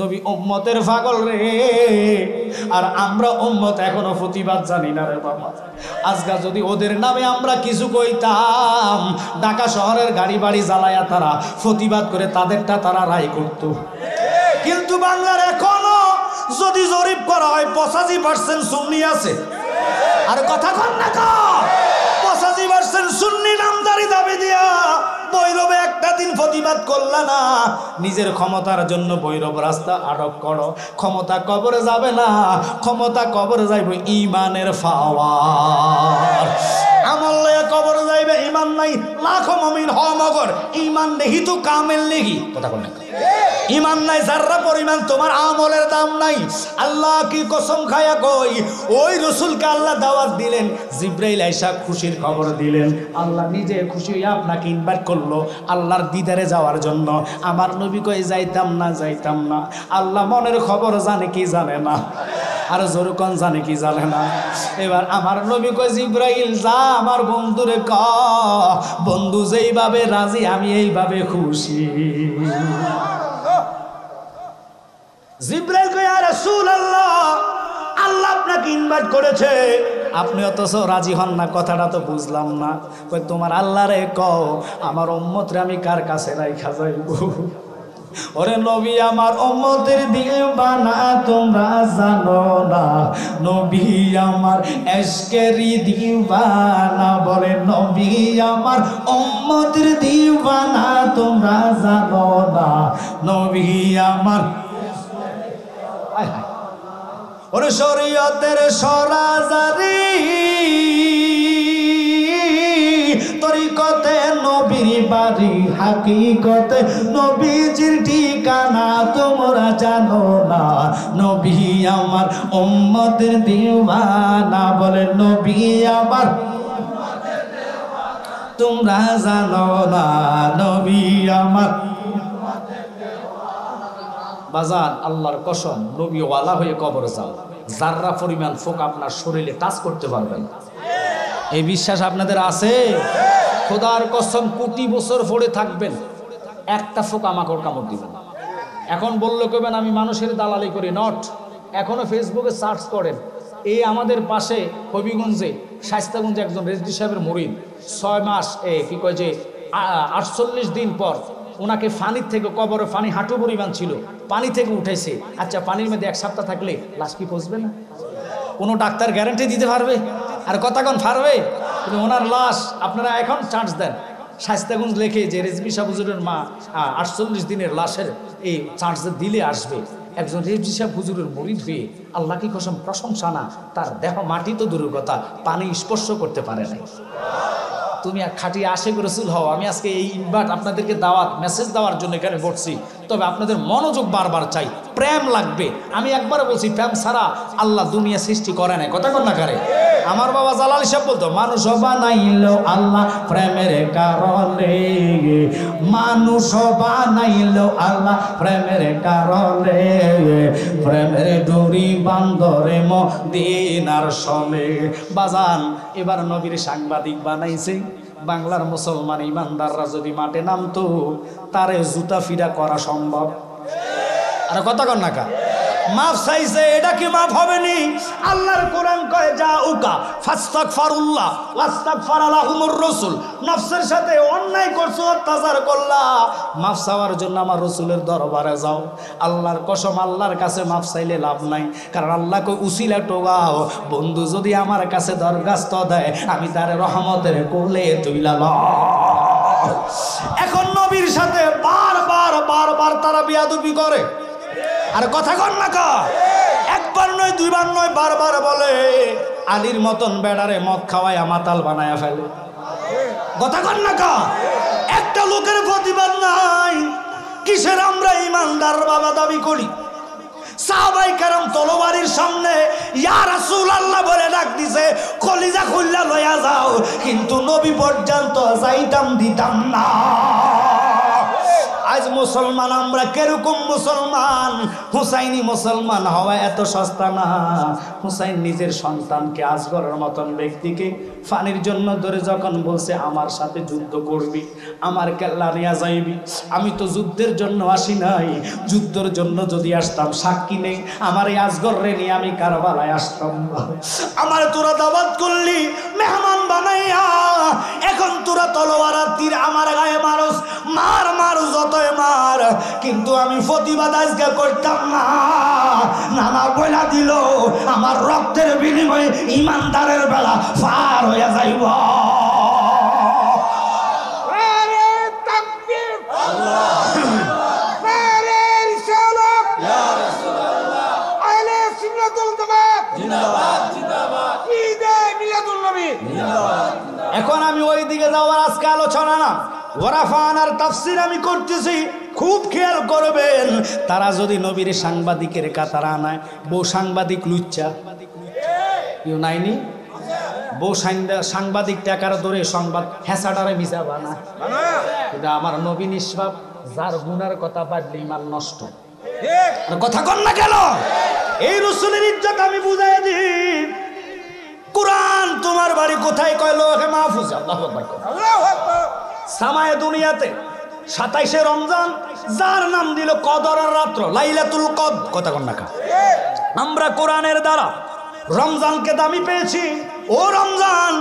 নবী উম্মতের পাগল রে, আর আমরা উম্মত এখনো প্রতিবাদ জানি না রে বাবা। আজকে যদি ওদের নামে আমরা কিছু কইতাম, ঢাকা শহরের গাড়ি বাড়ি জ্বালায়া তারা প্রতিবাদ করে তাদেরটা তারা রায় করত। কিন্তু বাংলার এখনো যদি জরিপ করা হয় 85% সুন্নি আছে। আর কথা কন না কা, 85% সুন্নি নামদারি দাবি দিয়া বৈরবে একটা দিন প্রতিবাদ করলা না, নিজের ক্ষমতার জন্য বৈরব রাস্তা আটক করো। ক্ষমতা কবরে যাবে না, ক্ষমতা কবরে যাইব ইমানের পাওয়ার। আমল লয়ে কবরে যাইবে, ইমান নাই লাখো মুমিন হ মগর, ইমান নেহি তো কামেল নেহি। কথা কন না, ইমান নাই যাররা পরিমাণ তোমার আমলের দাম নাই। আল্লাহ কি কসম খায়া কই, ওই রসুলকে আল্লাহ দাওয়াত দিলেন, জিব্রাইল আইসা খুশির খবর দিলেন, আল্লাহ নিজে খুশি হয়ে আপনাকে ইনভাইট করলো আল্লাহর দিদারে যাওয়ার জন্য। আমার নবী কই যাইতাম না, যাইতাম না। আল্লাহ মনের খবর জানে কি জানে না, আর জোরকন জানে কি জানে না। এবার আমার নবী কই জিব্রাইল যা আমার বন্ধুরে ক, বন্ধু যেইভাবে রাজি আমি এইভাবে খুশি। জিব্রাইল কই ইয়া রাসূলুল্লাহ, আল্লাহ আপনাকে ইনভাইট করেছে, আপনি অথচ রাজি হন না, কথাটা তো বুঝলাম না। কই তোমার আল্লাহ রে কও আমার উম্মত রে আমি কার কাছে রাইখা যাইব। ওরে নবী আমার উম্মতের দিওয়ানা তোমরা জানো না, নবী আমার এশকেরি দিওয়ানা। বলে নবী আমার উম্মতের দিওয়ানা তোমরা জানো না, নবী আমার। ওরে শরীয়তের সরাজারি তরিকতে নবীর বাড়ি, হাকিকতে নবীজির ঠিকানা তোমরা জানো না, নবী আমার উম্মতের দিওয়ানা। বলে নবী আমার তোমরা জানো না, নবী আমার। বাজান আল্লাহর কসম, নবী ওয়ালা হয়ে কবর যাও, যাররা পরিমাণ ফোক আপনার শরীরে টাচ করতে পারবেন। এই বিশ্বাস আপনাদের আছে? খোদার কসম কোটি বছর পড়ে থাকবেন, একটা ফোক আমাকে কামড় দিবেন। এখন বললে কবেন আমি মানুষের দালালি করি, নট। এখনো ফেসবুকে সার্চ করেন, এই আমাদের পাশে হবিগঞ্জে শায়েস্তাগঞ্জে একজন রেজদি সাহেবের মুরিদ 6 মাস কি কয় যে 48 দিন পর ওনাকে পানির থেকে, কবরে পানি হাঁটু পরিমাণ ছিল, পানি থেকে উঠেছে। আচ্ছা পানির মধ্যে 1 সপ্তাহ থাকলে লাশ কি পচবে না? কোনো ডাক্তার গ্যারান্টি দিতে পারবে? আর কতক্ষণ পারবে? কিন্তু ওনার লাশ আপনারা এখন চার্জ দেন, শায়েস্তাগঞ্জ লেখে যে রেজবি সাহেব হুজুরের মা 48 দিনের লাশের এই চার্জ দিলে আসবে। একজন রেজবি সাহেব হুজুরের মুরিদ হয়ে আল্লাহ কি কসম প্রশংসা না, তার দেহ মাটি তো দূরের কথা পানি স্পর্শ করতে পারে নাই। তুমি এক খাঁটি আশিক রাসূল হও। আমি আজকে এই ইনভাইট আপনাদেরকে দাওয়াত মেসেজ দেওয়ার জন্য এখানে বসছি, তবে আপনাদের মনোযোগ বারবার চাই, প্রেম লাগবে। আমি একবার বলছি প্রেম ছাড়া আল্লাহ দুনিয়া সৃষ্টি করে নাই। কথা কন না করে? আমার বাবা জালালি সাহেব বলতো মানুষ বানাইলো আল্লাহ প্রেমের কারণে, মানুষ বানাইলো আল্লাহ প্রেমের কারণে, প্রেমের ডুরি বান্দরে মদিনার সনে। বাজান এবার নবীর সাংবাদিক বানাইছে, বাংলার মুসলমান ইমানদাররা যদি মাঠে নামতো তারে জুতা ফিরা করা সম্ভব। আর কথা কন না কা? মাফ চাইছে, এটা কি মাফ হবে নি? আল্লাহর কোরআন কয় যা উকা ফাস্তাগফিরুল্লাহ ওয়াস্তাগফারা লাহুমুর রাসূল। নফসের সাথে অন্যায় করছো, অত্যাচার করলা, মাফ চাওয়ার জন্য আমার রাসূলের দরবারে যাও। আল্লাহর কসম আল্লাহর কাছে মাফ চাইলে লাভ নাই, কারণ আল্লাহ কই উসিলা টোগাও, বন্ধু যদি আমার কাছে দরখাস্ত দেয় আমি তার রহমতের কোলে তুইলা লও। এখন নবীর সাথে বারবার বারবার তারা বিয়াদবি করে। আর কথা কন না কা? একবার নয়, দুইবার নয়, বারবার বলে আলীর মতন বেড়ারে মদ খাওয়ায় মাতাল বানায়া ফেলে। কথা কন না কা? একটা লোকের প্রতিবাদ নাই। কিসের আমরা ইমানদার বাবা দাবি করি? সাহাবায়ে কেরাম তলোয়ারের সামনে ইয়া রাসূলুল্লাহ বলে ডাক দিছে, কলিজা খুললা লয়া যাও, কিন্তু নবী পর্যন্ত যাইতাম দিতাম না। আজ মুসলমান আমরা কিরকম মুসলমান? হুসাইনি মুসলমান হওয়া এত সস্তা না। হুসাইন নিজের সন্তানকে আজগরের মতন ব্যক্তিকে ফানির জন্য ধরে যখন বলছে আমার সাথে যুদ্ধ করবি, আমার কেল্লা নিয়ে যাইবি, আমি তো যুদ্ধের জন্য আসি নাই, যুদ্ধের জন্য যদি আসতাম সাক্ষী নেই আমার এই আজগর রে নিয়ে আমি কারবালায় আসতাম না। আমার তোরা দাওয়াত করলি মেহমান বানাইয়া, এখন তোরা তলোয়ার আর তীর আমার গায়ে মারস, মার মার যতই মার, কিন্তু আমি প্রতিবাদ আজকে করতাম না। নানা বইলা দিল আমার রক্তের বিনিময়ে ইমানদারের বেলা পার হইয়া যাইব। এখন আমি ওই দিকে যাওয়ার আজকে আলোচনা না, ওয়ারাফানার তাফসীর আমি করতেছি, খুব খেয়াল করবেন। তারা যদি নবীর সাংবাদিকের কাতার আনায়, বউ সাংবাদিক লুচ্চা কেউ নাইনি, বউ সাংবাদিক টাকার ধরে সংবাদ হেসাডারে মিশা বানা, কিন্তু আমার নবী নিষ্পাপ, যার গুনার কথা পারলে ইমান নষ্ট। কথা কন না কেন? এই রাসূলের ইজ্জত আমি বুঝাই দিই। কুরআন তোমার বাড়ি কোথায় কয় লোহে মাহফুজ, আল্লাহু আকবার। সামায়ে দুনিয়াতে 27শে রমজান, যার নাম দিল কদরের রাত্র, লাইলাতুল কদর। কথা কন না কা? আমরা কোরআনের দ্বারা রমজানকে দামি পেয়েছি। ও রমজান,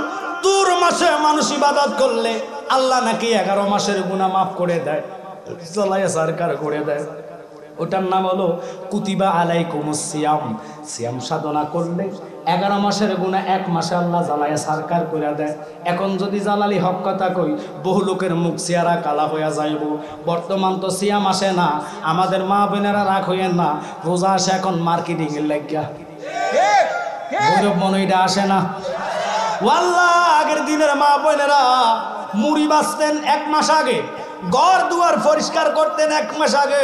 তোর মাসে মানুষ ইবাদত করলে আল্লাহ নাকি 11 মাসের গুনাহ মাফ করে দেয়, জ্বালায়া সরকার করে দেয়। ওটার নাম হলো কুতিবা আলাইকুমুস সিয়াম। সিয়াম সাধনা করলে 11 মাসের গুনাহ 1 মাসে আল্লাহ জ্বালায়া সরকার করে দেয়। এখন যদি জালালি হক কথা কই, বহু লোকের মুখ চেহারা কালা হইয়া যাইব। বর্তমান তো সিয়াম আসে না, আমাদের মা বোনেরা রাগ হইয়েন না, রোজা আসে এখন মার্কেটিং এর লাগিয়া, গৌরব মনইটা আসে না। ওয়াল্লাহ, আগের দিনের মা বোনেরা মুড়ি বাঁচতেন 1 মাস আগে, ঘর দুয়ার পরিষ্কার করতেন 1 মাস আগে,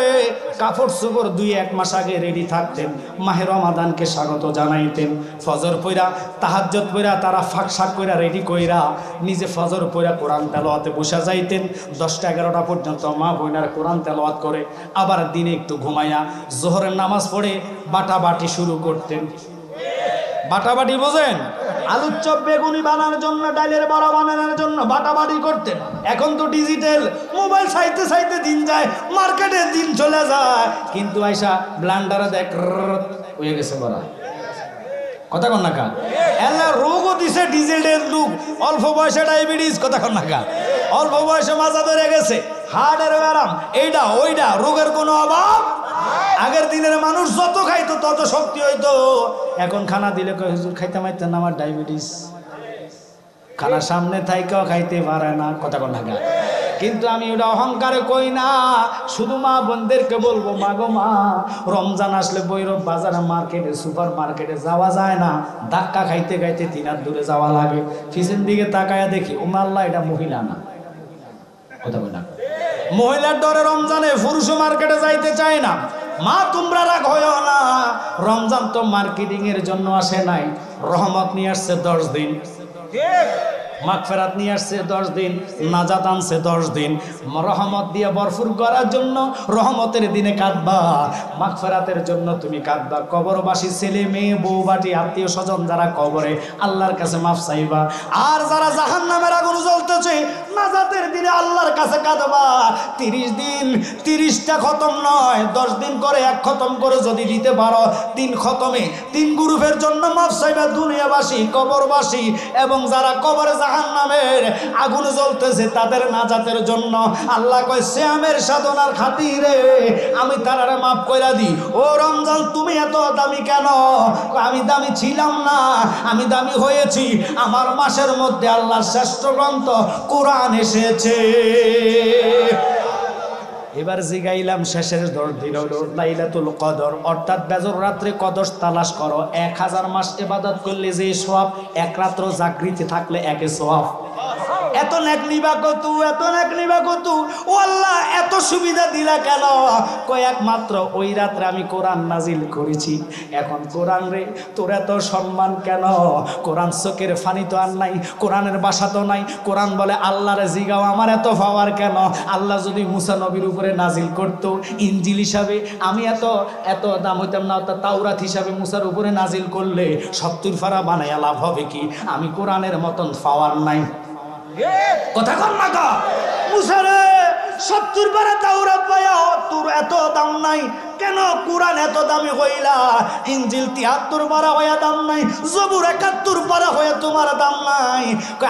কাপড় চোপড় 2-1 মাস আগে রেডি থাকতেন, মাহে রমাদানকে স্বাগত জানাইতেন। ফজর পইরা তাহাজ্জুদ পইরা তারা ফাঁক শাক কইরা রেডি কইরা নিজে ফজর পইরা কোরআন তেলাওয়াতে বসা যাইতেন। 10টা-11টা পর্যন্ত মা বোনেরা কোরআন তেলাওয়াত করে আবার দিনে একটু ঘুমাইয়া জোহরের নামাজ পড়ে বাটাবাটি শুরু করতেন। বাটাবাটি বোঝেন? আলুর চপ বেগুনি বানানোর জন্য, ডালের বড়া বানানোর জন্য বাটাবাটি করতেন। এখন তো ডিজিটাল, মোবাইল চাইতে চাইতে দিন যায়, মার্কেটে দিন চলে যায়, কিন্তু আইসা ব্লান্ডারে দেখ হয়ে গেছে বড়া। কথা কন না কা? এলা রোগও দিছে ডিজিটাল রোগ, অল্প বয়সে ডায়াবেটিস। কথা কন না কা? অল্প বয়সে মাজা ধরে গেছে, হার্টের ব্যারাম, এইটা ওইটা, রোগের কোনো অভাব। আগের দিনের মানুষ যত খাইতো তত শক্তি হইতো, এখন খানা দিলে কয় হুজুর খাইতে মাইতে না, আমার ডায়াবেটিস। খানা সামনে থাইকেও খাইতে পারে না। কথা কন না? কিন্তু আমি ওটা অহংকারে কই না, শুধু মা বোনদেরকে বলবো, মা গো মা, রমজান আসলে বৈরব বাজারে মার্কেটে সুপার মার্কেটে যাওয়া যায় না, ধাক্কা খাইতে খাইতে 3 হাত দূরে যাওয়া লাগে। পিছন দিকে তাকায়া দেখি ও আল্লাহ, এটা মহিলা না। কথা কই না? মহিলার ডরে রমজানে পুরুষ মার্কেটে যাইতে চায় না। মা তোমরা রাগ হইও না, রমজান তো মার্কেটিং এর জন্য আসে নাই, রহমত নিয়ে আসছে 10 দিন, মাগফিরাত নিয়ে আসছে 10 দিন, নাজাত আনছে 10 দিন। রহমত দিয়ে ভরপুর করার জন্য রহমতের দিনে কাঁদবা, মাগফিরাতের জন্য তুমি কাঁদবা। কবরবাসী ছেলে মেয়ে বউ বাটি আত্মীয় স্বজন যারা কবরে, আল্লাহর কাছে মাফ চাইবা। আর যারা জাহান্নামের আগুন জ্বলতেছে, নাজাতের দিনে আল্লাহর কাছে কাঁদবা। 30 দিন 30টা খতম নয়, 10 দিন করে 1 খতম করে যদি দিতে পারো, 3 খতমে 3 গ্রুপের জন্য মাফ চাইবা, দুনিয়াবাসী, কবরবাসী এবং যারা কবরে জাহান্নামের আগুন জ্বলতেছে তাদের নাজাতের জন্য। আল্লাহ কয় সিয়ামের সাধনার খাতিরে আমি তারারে মাফ কইরা দিই। ও রমজান, তুমি এত দামি কেন? আমি দামি ছিলাম না, আমি দামি হয়েছি। আমার মাসের মধ্যে আল্লাহর শ্রেষ্ঠ গ্রন্থ কোরআন এসেছে। এবার জিগাইলাম, শেষের 10 দিন হলো লাইলাতুল কদর, অর্থাৎ বেজর রাত্রে কদর তালাশ করো। 1000 মাস ইবাদত করলে যে সওয়াব, 1 রাত্র জাগৃতি থাকলে 1 সওয়াব। এত নেক নিবা কত, এত নেক নিবা কত। ও আল্লাহ এত সুবিধা দিলা কেন? কয় একমাত্র ওই রাত্রে আমি কোরআন নাজিল করেছি। এখন কোরআন রে তোর এত সম্মান কেন? কোরআন চোখের ফানি তো আর নাই, কোরআনের বাসা তো নাই। কোরআন বলে আল্লাহরে জিগাও আমার এত পাওয়ার কেন? আল্লাহ যদি মুসা নবীর উপরে নাজিল করতো ইনজিল হিসাবে, আমি এত এত দাম হইতাম না। তাওরাত হিসাবে মুসার উপরে নাজিল করলে 70 ফারা বানাইয়া লাভ হবে কি? আমি কোরআনের মতন পাওয়ার নাই। কথা কন না কা মুসা রে 70 পারা তাওরাত পায়া তোর এত দাম নাই কেন? কোরআন এত দামি হইলা, ইনজিল 73 পারা হইয়া দাম নাই, জবুর 71 পারা হইয়া তোমার দাম নাই।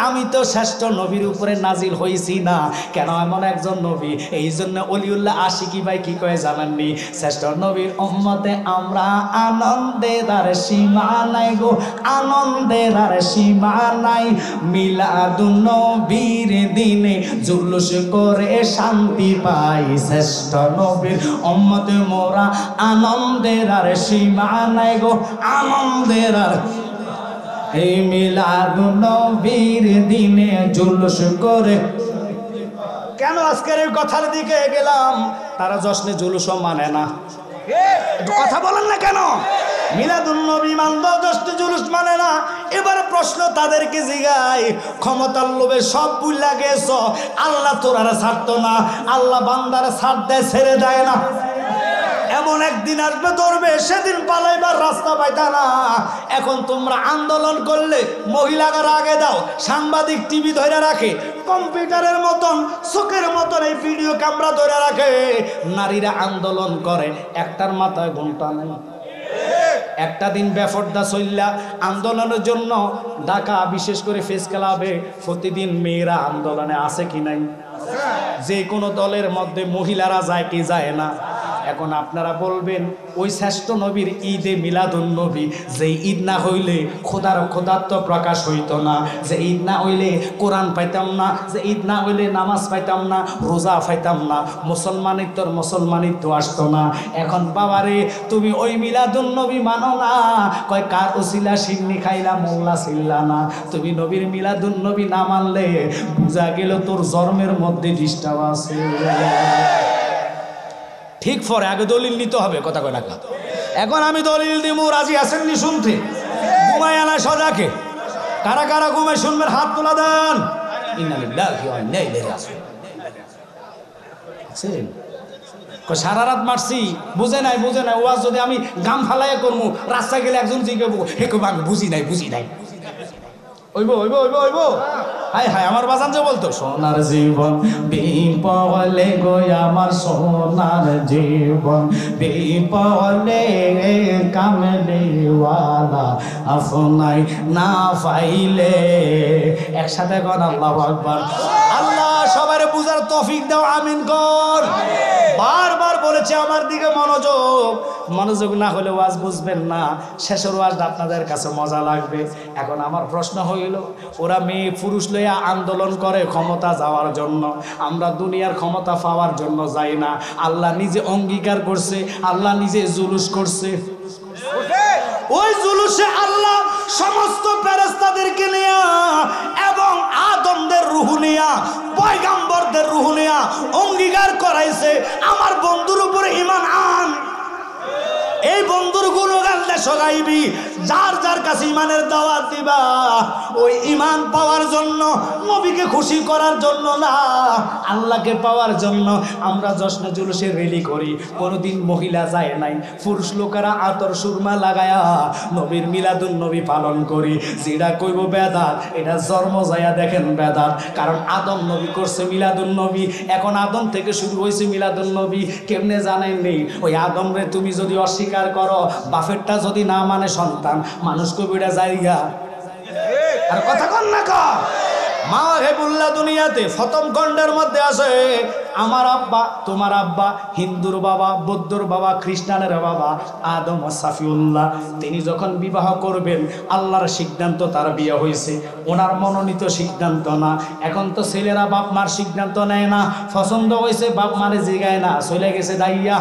আমি তো শ্রেষ্ঠ নবীর উপরে নাজিল হইছি না কেন? এমন একজন নবী। এই জন্য অলিউল্লাহ আশিকি ভাই কি কয়ে জানেননি? শ্রেষ্ঠ নবীর উম্মতে আমরা আনন্দের আর সীমা নাই গো, আনন্দের আর সীমা নাই। মিলাদুন নবীর দিনে জুলুস করে শান্তি পাই। শ্রেষ্ঠ নবীর উম্মতে মোরা আনন্দের আর সীমা নাই গো, আনন্দের আর। এই মিলাদুন নবীর দিনে জুলুস করে কেন? আজকের এই কথার দিকে গেলাম, তারা জশ্নে জুলুসও মানে না। একটু কথা বলেন না কেন? মিলাদুন নবী মানব, জশ্নে জুলুস মানে না। এবার প্রশ্ন তাদেরকে জিগাই, ক্ষমতার লোভে সব বুইলা গেছ, আল্লাহ তোরা ছাড়তো না, আল্লাহ বান্দার ছাড় দেয়, ছেড়ে দেয় না। এমন একদিন আসবে ধরবে, সেদিন পালাইবার রাস্তা পাইতা না। এখন তোমরা আন্দোলন করলে মহিলাদের আগে দাও, সাংবাদিক টিভি ধরে রাখে, কম্পিউটারের মতন চোখের মতন এই ভিডিও ক্যামেরা ধরে রাখে। নারীরা আন্দোলন করে, একটার মাথায় ঘুমটা নেই। একটা দিন বেফরদা চললা আন্দোলনের জন্য ঢাকা বিশেষ করে ফেস ক্লাবে প্রতিদিন মেয়েরা আন্দোলনে আছে কি নাই? যে কোনো দলের মধ্যে মহিলারা যায় কি যায় না? এখন আপনারা বলবেন ওই শ্রেষ্ঠ নবীর ঈদে মিলাদুন নবী, যে ঈদ না হইলে খোদাত্ব প্রকাশ হইতো না, যে ঈদ না হইলে কোরআন পাইতাম না, যে ঈদ না হইলে নামাজ পাইতাম না, রোজা পাইতাম না, মুসলমানিত্ব আসতো না। এখন বাবারে তুমি ওই মিলাদুন নবী মানো না, কয় কার উসিলা সিন্নি খাইলা মোল্লা ছিল্লা না। তুমি নবীর মিলাদুন নবী না মানলে বুঝা গেল তোর জন্মের মধ্যে ডিস্টার্ব আছে। ঠিক পরে আগে দলিল নিতে হবে, কথা কয় না। এখন আমি দলিল দিমু, রাজি আছেননি শুনতে? ঘুমায় আনা সজাকে, কারা কারা ঘুমায় শুনবেন হাত তোলা দেন। সারা রাত মারছি, বুঝে নাই ওয়াজ যদি আমি গাম ফালাইয়া করবো, রাস্তায় গেলে একজন জিজ্ঞাবো হে কব আমি বুঝি নাই ওইব হাই হাই আমার বাজান যে বলতো সোনার জীবন বিপলে গো, আমার সোনার জীবন বিপলে কামলিওয়ালা আপনাই না পাইলে। একসাথে কর আল্লাহু আকবার। আল্লাহ সবার বুঝার তৌফিক দাও, আমিন কর। বারবার বলেছে আমার দিকে মনোযোগ না হলে ওয়াজ বুঝবেন না, শেষের ওয়াজটা আপনাদের কাছে মজা লাগবে। এখন আমার প্রশ্ন হইল, ওরা মেয়ে পুরুষ লইয়া আন্দোলন করে ক্ষমতা যাওয়ার জন্য, আমরা দুনিয়ার ক্ষমতা পাওয়ার জন্য যাই না। আল্লাহ নিজে অঙ্গীকার করছে, আল্লাহ নিজে জুলুস করছে। ওই জুলুসে আল্লাহ সমস্ত ফেরেশতাদেরকে নিয়া এবং আদমদের রূহ নিয়া, পয়গম্বরদের রূহ নিয়া অঙ্গীকার করাইছে, আমার বন্ধুর উপরে ঈমান আন। এই বন্ধুর গুণগান শোনাইবি, যার যার কাছে ঈমানের দাওয়াত দিবা, ওই ঈমান পাওয়ার জন্য, নবীকে খুশি করার জন্য না, আল্লাহকে পাওয়ার জন্য। আমরা জশ্নে জুলুসে রেলি করি, কোনোদিন মহিলা যায় নাই, পুরুষ লোকেরা আতর সুরমা লাগায়া নবীর মিলাদুন নবী পালন করি। যেটা কইব বেদাত, এটা জন্ম যায়া দেখেন বেদাত। কারণ আদম নবী করছে মিলাদুন নবী, এখন আদম থেকে শুরু হয়েছে মিলাদুন নবী। কেমনে জানেননি? ওই আদম রে তুমি যদি অস্বীকার করো, বাফেরটা যদি না মানে সন্তান, মানুষ কবিরা যাইগা। আর কথা কন না কা মা হেবুল্লাহ দুনিয়াতে প্রথম খণ্ডের মধ্যে আছে আমার আব্বা, তোমার আব্বা, হিন্দুর বাবা, বৌদ্ধর বাবা, খ্রিস্টানের বাবা আদম সাফিউল্লাহ। তিনি যখন বিবাহ করবেন, আল্লাহর সিদ্ধান্ত তার বিয়ে হয়েছে, ওনার মনোনীত সিদ্ধান্ত না। এখন তো ছেলেরা বাপ মার সিদ্ধান্ত নেয় না, পছন্দ হয়েছে বাপ মারে জিগায় না, চলে গেছে দাইয়া।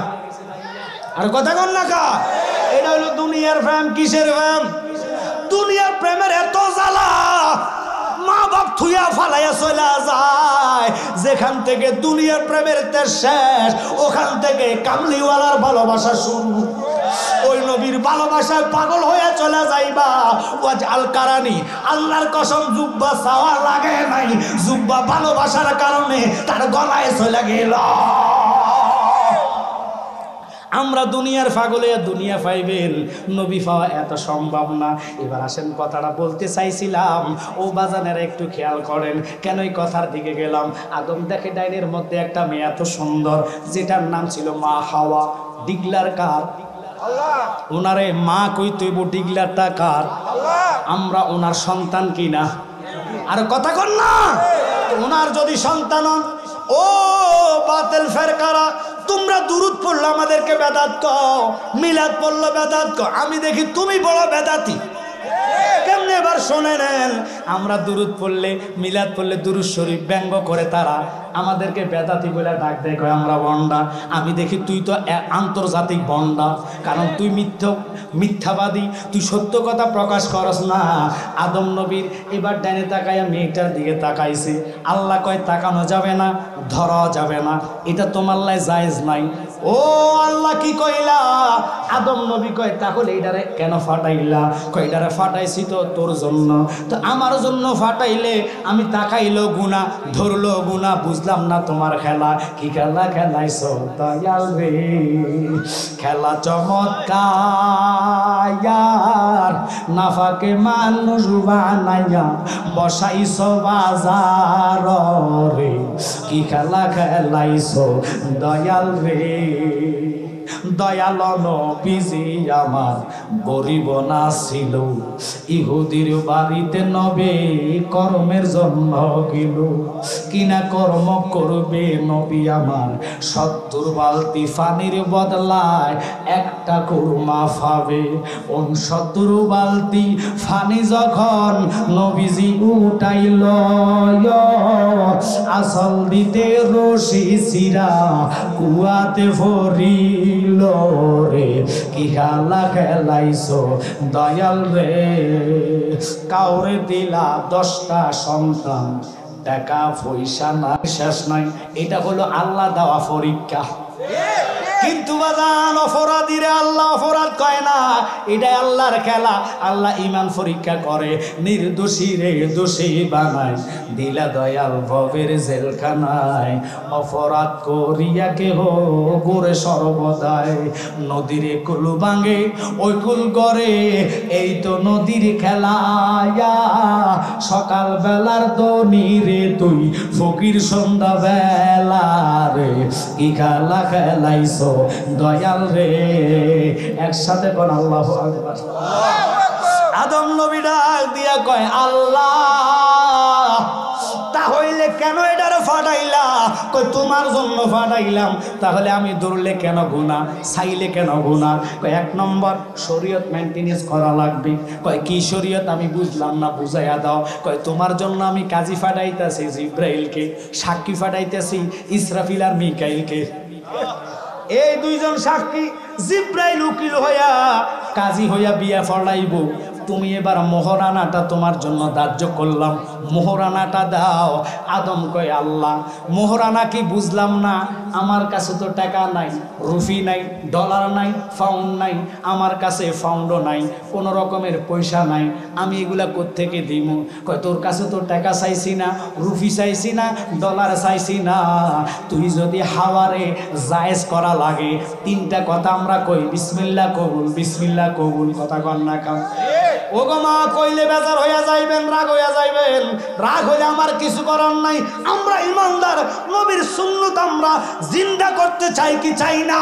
আর কথা কন না কা এটা হলো দুনিয়ার প্রেম। কিসের প্রেম? দুনিয়ার প্রেমের এত জ্বালা, মা বাপ থুইয়া ফালাইয়া চলে যায়, যেখান থেকে দুনিয়ার প্রেমের তেজ শেষ ওখান থেকে কামলিওয়ালার ভালোবাসা শুরু। ওই নবীর ভালোবাসায় পাগল হয়ে চলে যাইবা। ওয়াজ আল কারানি, আল্লাহর কসম জুব্বা চাওয়া লাগে নাই, জুব্বা ভালোবাসার কারণে তার গলায় চলে গেল। আমরা দুনিয়ার পাগলে দুনিয়া পাইবেন, নবী পাওয়া এত সম্ভব না। এবার আসেন কথাটা বলতে চাইছিলাম, ও বাজানেরা একটু খেয়াল করেন কেন এই কথার দিকে গেলাম। আদম দেখে ডাইনের মধ্যে একটা মেয়ে এত সুন্দর, যেটার নাম ছিল মা হাওয়া। ডিগলার কার? ওনারে মা কই তৈব, ডিগলারটা কার? আমরা ওনার সন্তান কিনা? আর কথা কন না। ওনার যদি সন্তান, ও বাতিল ফেরকারা, তোমরা দুরুদ পড়লো আমাদেরকে বেদাত কও, মিলাদ পড়লো বেদাত কও। আমি দেখি তুমি বড় বেদাতি। কেমনে এবার শুনে নেন, আমরা দুরুদ পড়লে মিলাদ পড়লে দুরুদ শরীফ ব্যঙ্গ করে তারা আমাদেরকে বেদাতি বলে ডাক দেয়, কয় আমরা বন্ডা। আমি দেখি তুই তো আন্তর্জাতিক বন্ডা, কারণ তুই মিথ্যাবাদী, তুই সত্য কথা প্রকাশ করস না। আদম নবীর এবার ডানে তাকাইয়া মেয়েটার দিকে তাকাইছে। আল্লাহ কয় তাকানো যাবে না, ধরা যাবে না, এটা তোমার লাই জায়েজ নাই। ও আল্লাহ কি কইলা? আদম নবী কয় তাহলে এটারে কেন ফাটাইলা? কয় এটারে ফাটাইছি তো তোর জন্য, তো আমার জন্য ফাটাইলে আমি তাকাইলো গুনাহ, ধরলো গুনাহ, বুঝলাম না তোমার খেলা। কি খেলা খেলাইছো দয়াল রে? খেলা চমৎকার, নাফাকে মানুষ বানাইয়া বসাইছো বাজার রে। কি খেলা খেলাইছো দয়াল রে? দয়াল নবীজি আমার গরিব না ছিল, ইহুদির বাড়িতে নবী কর্মের জন্য গেল। কিনা কর্ম করবে নবী আমার? 70 বালতি পানির বদলায় একটা কুরমা পাবে। 70 বালতি পানি যখন নবীজি উঠাইল, আসল দিতে রশি চিরা কুয়াতে ভরিল রে। কি খেলা খেলাইছো দয়াল রে? কাউরে দিলা 10টা সন্তান, টাকা পয়সা না শেষ নাই। এটা হলো আল্লাহ দেওয়া পরীক্ষা। কিন্তু বাজান অপরাধীরা আল্লাহ অপরাধ কয় না, এটাই আল্লাহর খেলা। আল্লাহ ইমান পরীক্ষা করে, নির্দোষী রে দোষী বানায় দিলা দয়াল ভবের জেলখানায়। অপরাধ করিয়া কেহ গোরে সর্বদায়, নদীর কুল ভাঙে ওই কুল গড়ে, এই তো নদীর খেলা। সকাল বেলার দনি রে তুই ফকির সন্ধ্যা বেলা রে। কি খেলা খেলাইছো দয়াল রে? একসাথে কোন আল্লাহু আকবার। আদম নবী ডাক দিয়া কয় আল্লাহ, তাহলে কেন এটারে ফাটাইলা? কই তোমার জন্য ফাটাইলাম। তাহলে আমি দৌড়লে কেন গুনাহ, চাইলে কেন গুনাহ? কয় 1 নম্বর শরীয়ত মেইনটেনেন্স করা লাগবে। কয় কি শরীয়ত? আমি বুঝলাম না, বুঝাইয়া দাও। কয় তোমার জন্য আমি কাজী ফাটাইতেছি জিব্রাইলকে, সাক্ষী ফাটাইতেছি ইসরাফিল আর মিকাইলকে। এই দুইজন সাক্ষী, জিব্রাইল উকিল হইয়া কাজী হইয়া বিয়া ফলাইব। তুমি এবার মোহরানাটা তোমার জন্য ধার্য করলাম, মোহরানাটা দাও। আদম কয় আল্লাহ মোহরানা কি? বুঝলাম না, আমার কাছে তো টাকা নাই, রুফি নাই, ডলার নাই, পাউন্ড নাই, আমার কাছে পাউন্ডও নাই, কোনো রকমের পয়সা নাই, আমি এগুলা কোত্থেকে দিব? কয় তোর কাছে তো টাকা চাইছি না, রুফি চাইছি না, ডলার চাইছি না। তুই যদি হাওয়ারে জায়েজ করা লাগে 3টা কথা আমরা কই, বিসমিল্লাহ কবুল, বিসমিল্লাহ কবুল। কথা কন না কাম? ও গো মা, কইলে বেজার হইয়া যাইবেন, রাগ হইয়া যাইবেন। রাগ হইলে আমার কিছু করার নাই। আমরা ইমানদার, নবীর সুন্নাত আমরা জিন্দা করতে চাই কি চাই না?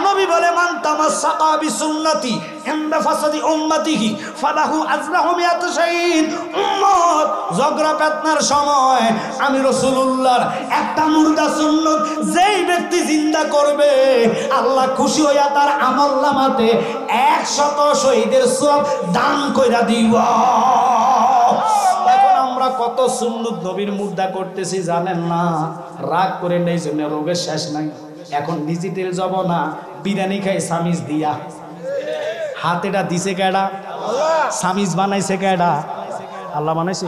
নবী বলে মান তামাসসাকা বিসুন্নতি ইনদা ফাসাদি উম্মতিহি ফালাহু আজরাহু মিয়াত শাহীদ। উম্মত ঝগড়া পেতনার সময় আমি রাসূলুল্লাহর একটা মুর্দা সুন্নাত যেই ব্যক্তি জিন্দা করবে, আল্লাহ খুশি হইয়া তার আমলনামাতে 100 শহীদের সওয়াব দান কইরা দিব। এখন আমরা কত সুন্নাত নবীর মুর্দা করতেছি জানেন না? রাগ করে নেই জন্য রোগের শেষ নাই। এখন ডিজিটাল জমানা, বিরিয়ানি খাই সামিজ দিয়া। হাতেটা দিছে কেডা? সামিজ বানাইছে কেডা? আল্লাহ বানাইছে।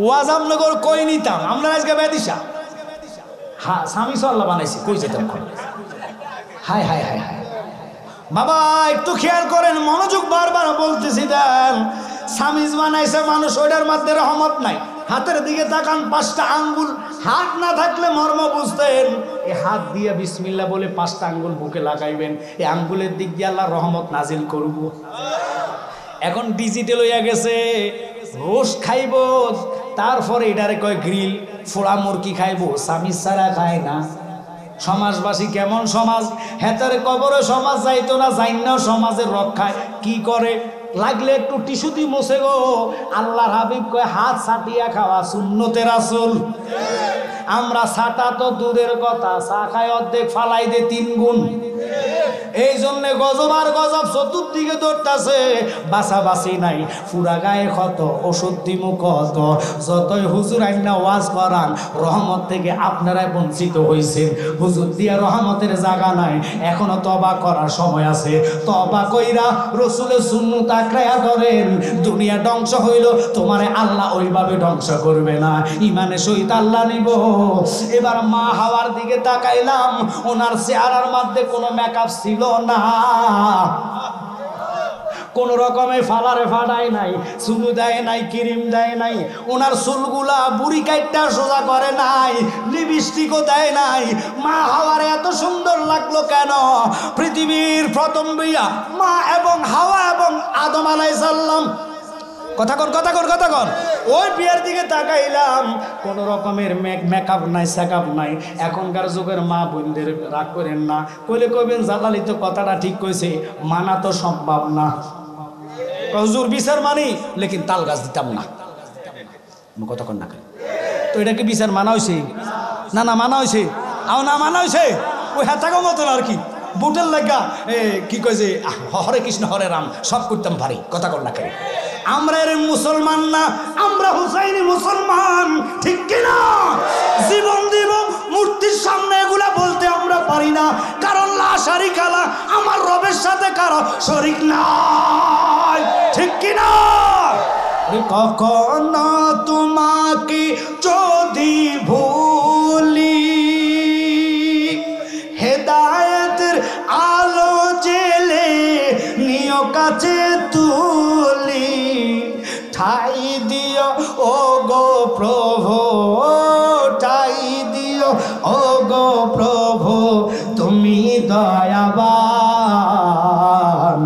ওয়াজ আমনগর কই নিতাম আমরা আজকে বেদিশা হ্যাঁ স্বামী সাল্লাহ বানাইছি কই যেতাম হায় হায় হায় হায় বাবা একটু খেয়াল করেন মনোযোগ বারবার বলতেছি দেন সামিজ বানাইছে মানুষ ওইটার মধ্যে রহমত নাই হাতের দিকে তাকান 5টা আঙ্গুল হাত না থাকলে মর্ম বুঝতেন এই হাত দিয়ে বিসমিল্লাহ বলে 5টা আঙ্গুল বুকে লাগাইবেন এই আঙ্গুলের দিক দিয়ে আল্লাহ রহমত নাজিল করব এখন ডিজিটাল হইয়া গেছে রোস্ট খাইব তারপরে এটারে কয় গ্রিল ফোড়া মুরগি খাইব সামিজ ছাড়া খায় না সমাজবাসী কেমন সমাজ হেতারে কবরে সমাজ যাইতো না যাইনাও সমাজের রক্ষায় কি করে লাগলে একটু টিস্যু দিয়ে মুছে গো আল্লাহর হাবিব কয় হাত ছাটিয়া খাওয়া সুন্নতে রাসূল আমরা ছাটা তো দূরের কথা চা খায় অর্ধেক ফালাই দে 3 গুণ এই জন্য গজব আর গজব চতুর্দিকে দৌড়তাছে বাছাবাছি নাই পুরা গায়ে ক্ষত ওষুধ দিমু কত যতই হুজুর আইনা ওয়াজ করান রহমত থেকে আপনারাই বঞ্চিত হইছেন হুজুর দিয়া রহমতের জায়গা নাই এখনো তওবা করার সময় আছে তওবা কইরা রাসূলের সুন্নাত আঁকড়ায়া ধরেন দুনিয়া ধ্বংস হইল তোমারে আল্লাহ ওইভাবে ধ্বংস করবে না ইমানের সহিত আল্লাহ নিব এবার মা হাওয়ার দিকে তাকাইলাম ওনার চেহারার মধ্যে কোনো মেকআপ ছিল না কোন রকমে ফালারে ফাটাই নাই চুলু দেয় নাই ক্রিম দেয় নাই ওনার চুলগুলা বুড়ি কাইটটা সোজা করে নাই লিপস্টিকও দেয় নাই মা হাওয়ারে এত সুন্দর লাগলো কেন পৃথিবীর প্রথম বিয়া মা এবং হাওয়া এবং আদম আলাইহিস সালাম কথা কর ওই বিয়ের দিকে তাকাইলাম কোন রকমের মেকআপ নাই সেকআপ নাই এখনকার যুগের মা বোনদের রাগ করেন না কইলে কইবেন জালালি তো কথাটা ঠিক কইছে মানা তো সম্ভব না হুজুর বিচার মানি লেকিন তাল গাছ দিতাম না কতক্ষণ না তো এটা কি বিচার মানা হয়েছে না মানা হয়েছে না মানা হয়েছে ওই হাতাগো মতন আর কি বুটের লাগা কি কইছে হরে কৃষ্ণ হরে রাম সব করতাম পারি কথা কর না আমরা এর মুসলমান না আমরা হুসাইনি মুসলমান ঠিক কিনা জীবন দিব মূর্তির সামনে এগুলা বলতে আমরা পারি না কারণ লা শারিকা লা আমার রবের সাথে কারো শরীক নাই ঠিক কিনা কখনো তোমাকে যদি ভুলি হেদায়েতের আলো জেলে নিয় কাছে তুলি ঠাই দিও ও গো প্রভু ঠাই দিও ও গো প্রভু তুমি দয়াবান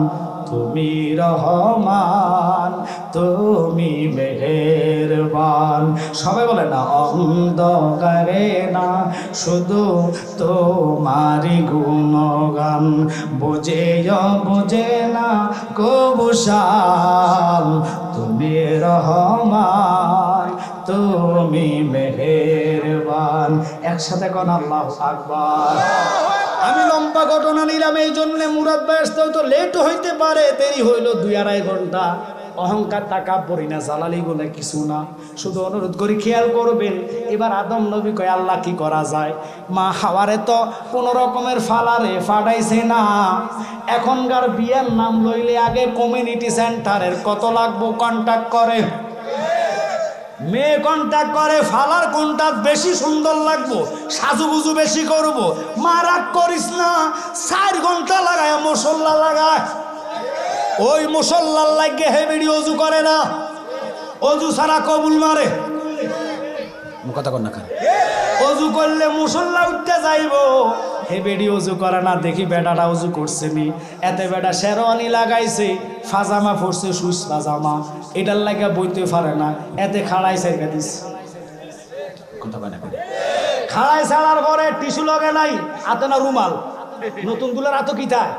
তুমি রহমান তুমি মেহেরবান সবাই বলে না অন্ধকারে না শুধু তোমারি গুণগান বোঝে না কবুশাল তুমি রহমান তুমি মেহেরবান একসাথে কোন আল্লাহু আকবার আমি লম্বা ঘটনা নিলাম এই জন্য মুরাদ ভাই আসতে হয়তো লেট হইতে পারে দেরি হইল 2-2.5 ঘন্টা অহংকার টাকা পড়ি না জালালি বলে কিছু না শুধু অনুরোধ করি খেয়াল করবেন এবার আদম নবী কয় আল্লাহ কি করা যায় মা হাওয়ারে তো কোনো রকমের ফালারে ফাটাইছে না এখনকার বিয়ের নাম লইলে আগে কমিউনিটি সেন্টারের কত লাগবো কন্ট্যাক্ট করে মেয়ে কন্ট্যাক্ট করে ফালার কোনটা বেশি সুন্দর লাগবো সাজুগুজু বেশি করব মা রাগ করিস না 4 ঘন্টা লাগায় মশল্লা লাগায় ওই মুসল্লার লাগে হে বেড়ি অজু করে না অজু ছাড়া কবুল মারে কথা কর না অজু করলে মুসল্লা উঠতে যাইব হে বেড়ি অজু করে না দেখি বেটাটা অজু করছে নি এতে বেটা শেরওয়ানি লাগাইছে ফাজামা পরছে সুইস ফাজামা এটার লাগা বইতে পারে না এতে খাড়াই সাইকা দিস কথা কয় না খাড়াই ছাড়ার পরে টিস্যু লগে নাই হাতে না রুমাল নতুন দুলার হাতে কি থায়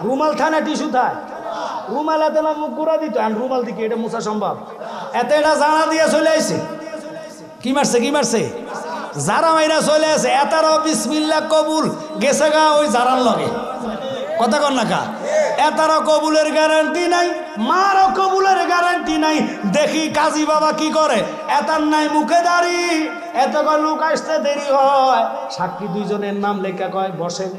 রুমাল থায় না টিস্যু থায় রুমাল হাতে না মুখ গুড়া দিত আর রুমাল দিকে এটা মুছা সম্ভব এতে এটা জানা দিয়ে চলে আইছে কি মারছে যারা মাইরা চলে আসে এতারও বিসমিল্লাহ কবুল গেছে গা ওই জারার লগে কথা কন না কা এতারও কবুলের গ্যারান্টি নাই মারও কবুলের গ্যারান্টি নাই দেখি কাজী বাবা কি করে এতার নাই মুখে দাঁড়ি এত লোক আসতে দেরি হয় সাক্ষী 2 জনের নাম লেখা কয় বসেন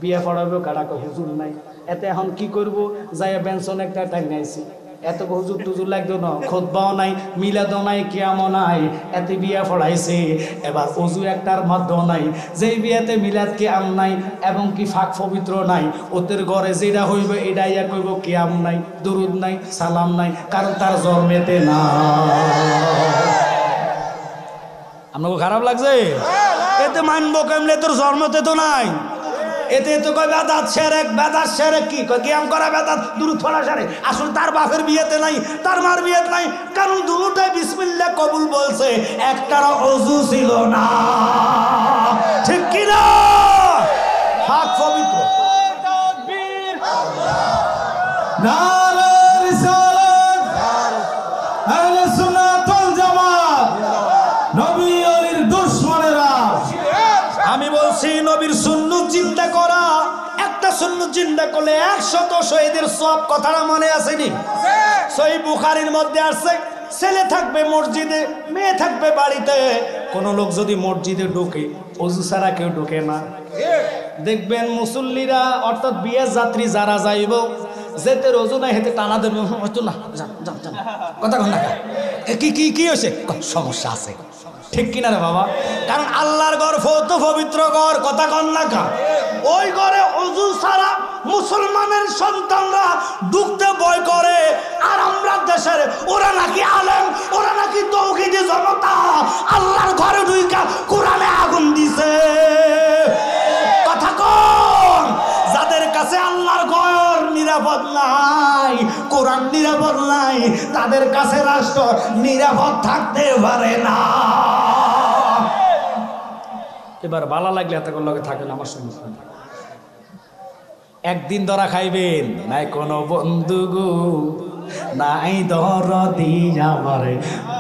বিয়ে পড়াবে কারা হুজুর নাই এতে এখন কি করব যাইয়া বেনসন একটা টাইম নাইছি এত হুজুর টুজুর লাগতো না, খুতবাও নাই, মিলাদও নাই, কিয়ামও নাই, এতে বিয়া পড়াইছে। এবার অজু একটার মধ্যেও নাই, যেই বিয়াতে মিলাদ কিয়াম নাই এবং কি ফাঁক পবিত্র নাই, ওদের ঘরে যেটা হইবে এটাই কইব কিয়াম নাই, দুরুদ নাই, সালাম নাই, কারণ তার জন্মেতে না। আপনাকে খারাপ লাগছে? এতে মানবো কেমনে, তোর জন্মতে তো নাই। এতে তো কয় বেদাত সেরেক, বেদাত সেরেক কি কয় কিয়াম করা বেদাত, দুরূদ পড়া সেরেক। আসলে তার বাপের বিয়েতে নাই, তার মার বিয়েতে নাই, কারণ দুটোটাই বিসমিল্লাহ কবুল বলছে, একটারও ওযু ছিল না। ঠিক কি না? পাক পবিত্র। তাকবীর, নারে রিসালাত, আহলে সুন্নাত ওয়াল জামাত, নবী ওলির দুশমনেরা। আমি বলছি নবীর সুন্নত চিন্তা করা, একটা সুন্নত চিন্তা করলে 100 শহীদের সব কথাটা মনে আসেনি? সহিহ বুখারীর মধ্যে আছে, ছেলে থাকবে মসজিদে, মেয়ে থাকবে বাড়িতে। কোন লোক যদি মসজিদে ঢোকে, ওযু ছাড়া কেউ ঢোকে না। দেখবেন মুসল্লিরা অর্থাৎ বিয়ের যাত্রী যারা যাইব, যেতে রোজু নাই হেতে টানা দেবে, হয়তো না কথা কন না, কি কি কি হয়েছে, সমস্যা আছে। ঠিক কিনা রে বাবা? কারণ আল্লাহর ঘর ফত পবিত্র ঘর, কথা কন না কা, ওই ঘরে ওযু ছাড়া মুসলমানের সন্তানরা ঢুকতে ভয় করে। আর আমরা দেশের ওরা নাকি আলেম, ওরা নাকি তৌহিদি জনতা, আল্লাহর ঘরে ঢুইকা কোরআনে আগুন দিছে। কথা কন, যাদের কাছে আল্লাহর ঘর নিরাপদ নাই, কোরআন নিরাপদ নাই, তাদের কাছে রাষ্ট্র নিরাপদ থাকতে পারে না। এবার ভালো লাগলে এত লগে থাকেন আমার সঙ্গে। একদিন ধরা খাইবেন নাই কোনো বন্ধু গো, নাই দরদি আমার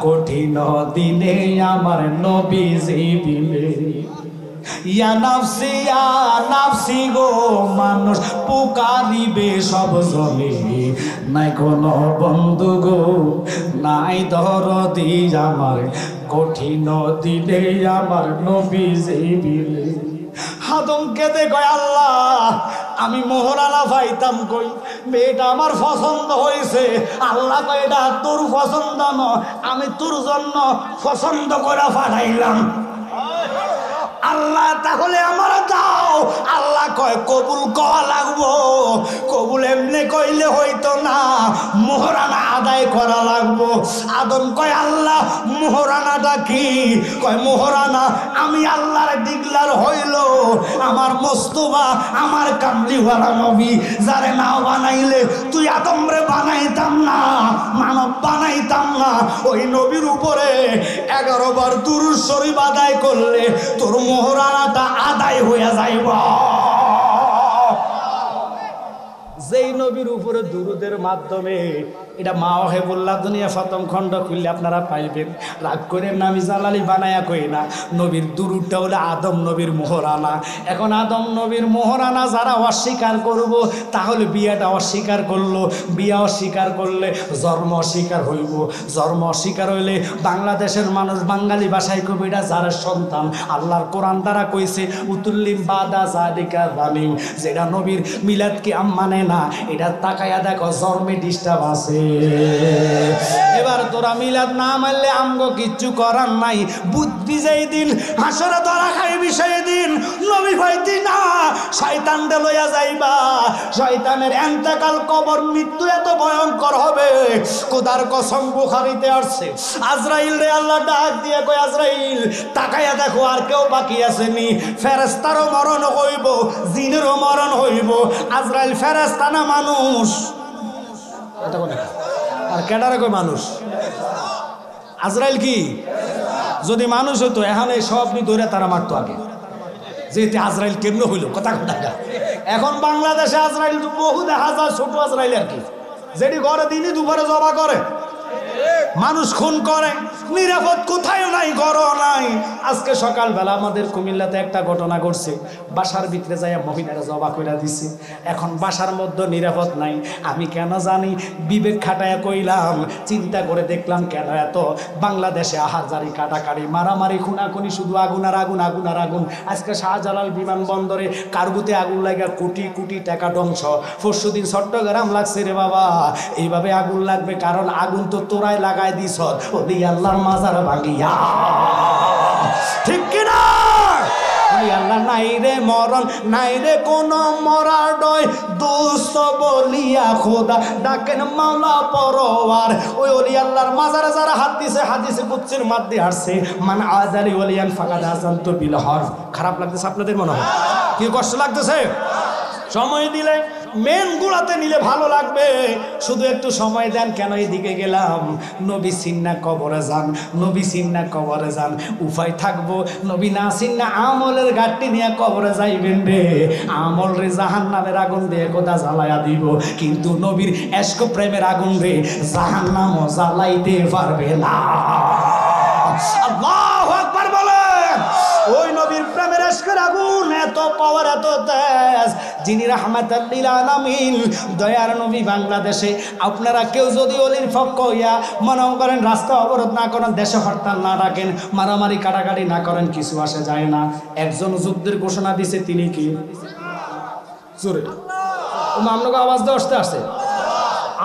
কঠিন দিনে আমার নবীজি বিনে। ইয়া নাফসি গো, মানুষ পুকারিবে সব জমি, নাই কোনো বন্ধু গো, নাই দরদি আমার কঠিন দিনে আমার নবীজি বিনে। আদমকে দেখয় আল্লাহ, আমি মোহরানা পাইতাম কই, মেয়েটা আমার পছন্দ হয়েছে। আল্লাহ কয় এটা তোর পছন্দ না, আমি তোর জন্য পছন্দ করে পাঠাইলাম। আল্লাহ তাহলে আমার দাও। আল্লাহ কয় কবুল কওয়া লাগবো, কবুল এমনি কইলে হইতো না, মোহরানা আদায় করা লাগবো। আদম কয় আল্লাহ মোহরানাটা কি? কয় মোহরানা আমি আল্লাহর ডিগলার হইল আমার মোস্তফা, আমার কামলিওয়ালা নবী, যারে না বানাইলে তুই আদমরে বানাইতাম না, মানব বানাইতাম না। ওই নবীর উপরে 11 বার দুরূদ শরীফ আদায় করলে তোর মোহরানাটা আদায় হইয়া যাইব। যেই নবীর উপরে দুরুদের মাধ্যমে, এটা মা ওহেবুল্লাহ দুনিয়া প্রথম খণ্ড খুললে আপনারা পাইবেন। রাগ করে আমি জালালি বানায়া কই না, নবীর দুরুদটা হলো আদম নবীর মোহরানা। এখন আদম নবীর মোহরানা যারা অস্বীকার করব, তাহলে বিয়াটা অস্বীকার করলো, বিয়া অস্বীকার করলে জন্ম অস্বীকার হইব, জন্ম অস্বীকার হইলে বাংলাদেশের মানুষ বাঙালি ভাষায় কবি এটা যারা সন্তান। আল্লাহর কোরআন দ্বারা কইছে উতুল্লিম বাদা জালিকা জালিম, যেটা নবীর মিলাদ কি মানে না, এটা তাকায়া দেখো জন্মে ডিস্টার্ব আছে। এবার তোরা মিলাদ না মানলে আমগো কিচ্ছু করার নাই। বুঝবি যেই দিন হাসরে ধরা খাইবি, সেই দিন নবী হইতি না, শয়তানকে লইয়া যাইবা। শয়তানের এন্তেকাল, কবর, মৃত্যু এত ভয়ঙ্কর হবে, খোদার কসম বুখারীতে আসছে। আজরাইল রে আল্লাহ ডাক দিয়ে কয় আজরাইল তাকায়া দেখো আর কেউ বাকি আসেনি। ফেরেশতারও মরণ হইব, জিনেরও মরণ হইব। আজরাইল ফেরেশতা না মানুষ? আর কেডারে কয় মানুষ? আজরাইল কি যদি মানুষ হতো এখন এই সব ধরে তারা মারতো আগে। যেতে আজরাইল কেমনে হইল, কথা কথা। এখন বাংলাদেশে আজরাইল বহু দেখা যায়, ছোট আজরাইল আর কি, যেটি ঘরে দিনই দুপুরে জবা করে। মানুষ খুন করে, নিরাপদ কোথায় নাই, ঘর নাই। আজকে সকালবেলা আমাদের কুমিল্লাতে একটা ঘটনা ঘটছে, বাসার ভিতরে যাইয়া মহিলারা জবা কইরা দিছে। এখন বাসার মধ্যে নিরাপদ নাই। আমি কেন জানি, বিবেক খাটায়া কইলাম, চিন্তা করে দেখলাম কেন এত বাংলাদেশে আহাজারি, কাটাকাটি, মারামারি, খুনাখুনি, শুধু আগুন আর আগুন, আগুন আর আগুন। আজকে শাহজালাল বিমানবন্দরে কার্গোতে আগুন লাগা কোটি কোটি টাকা ধ্বংস। পরশুদিন চট্টগ্রাম লাগছে রে বাবা। এইভাবে আগুন লাগবে কারণ আগুন তো তোরাই লাগাই দিছ, ওলি আল্লাহর মাজার ভাঙিয়া, ঠিক কিনা? ওলি আল্লাহ নাই রে মরণ, নাই রে কোন মরার ডয়, দুস্থ বলিয়া খোদা ডাকেন মাওলা পরওয়ার। ওই ওলি আল্লাহর মাজারে যারা হাত দিছে, হাদিসে কুদসির মধ্যে আসছে, মান আযালি ওলিয়ান ফাকাদ আযানতু বিল হরফ। খারাপ লাগতেছে আপনাদের মনে হয়? কি কষ্ট লাগতেছে? সময় দিলে মেন গুড়াতে নিলে ভালো লাগবে, শুধু একটু সময় দেন। কেন এদিকে গেলাম? নবী সিন্না কবরে যান, নবী সিন্না কবরে যান, উপায় থাকবো। নবী না সিন্না আমলের গাড়ি নিয়ে কবরে যাইবেন রে, আমল রে জাহান্নামের আগুন দিয়ে কোথা জ্বালাইয়া দিব, কিন্তু নবীর এশক প্রেমের আগুন রে জাহান্নামও জ্বালাইতে পারবে না। আল্লাহু আকবার বলেন। ওই নবীর প্রেমের এশকের আগুন এত পাওয়ার, এত তেজ, যিনি রাহমাতাল লিল আলামিন, দয়ার নবী। বাংলাদেশে আপনারা কেউ যদি অলির পক্ষ হইয়া মনে করেন, রাস্তা অবরোধ না করেন, দেশে হরতাল না ডাকেন, মারামারি কাটাকাটি না করেন, কিছু আসে যায় না। একজন যুদ্ধের ঘোষণা দিছে, তিনি কি? জোরে আপনাকে আওয়াজ দিয়ে আসতে আসে।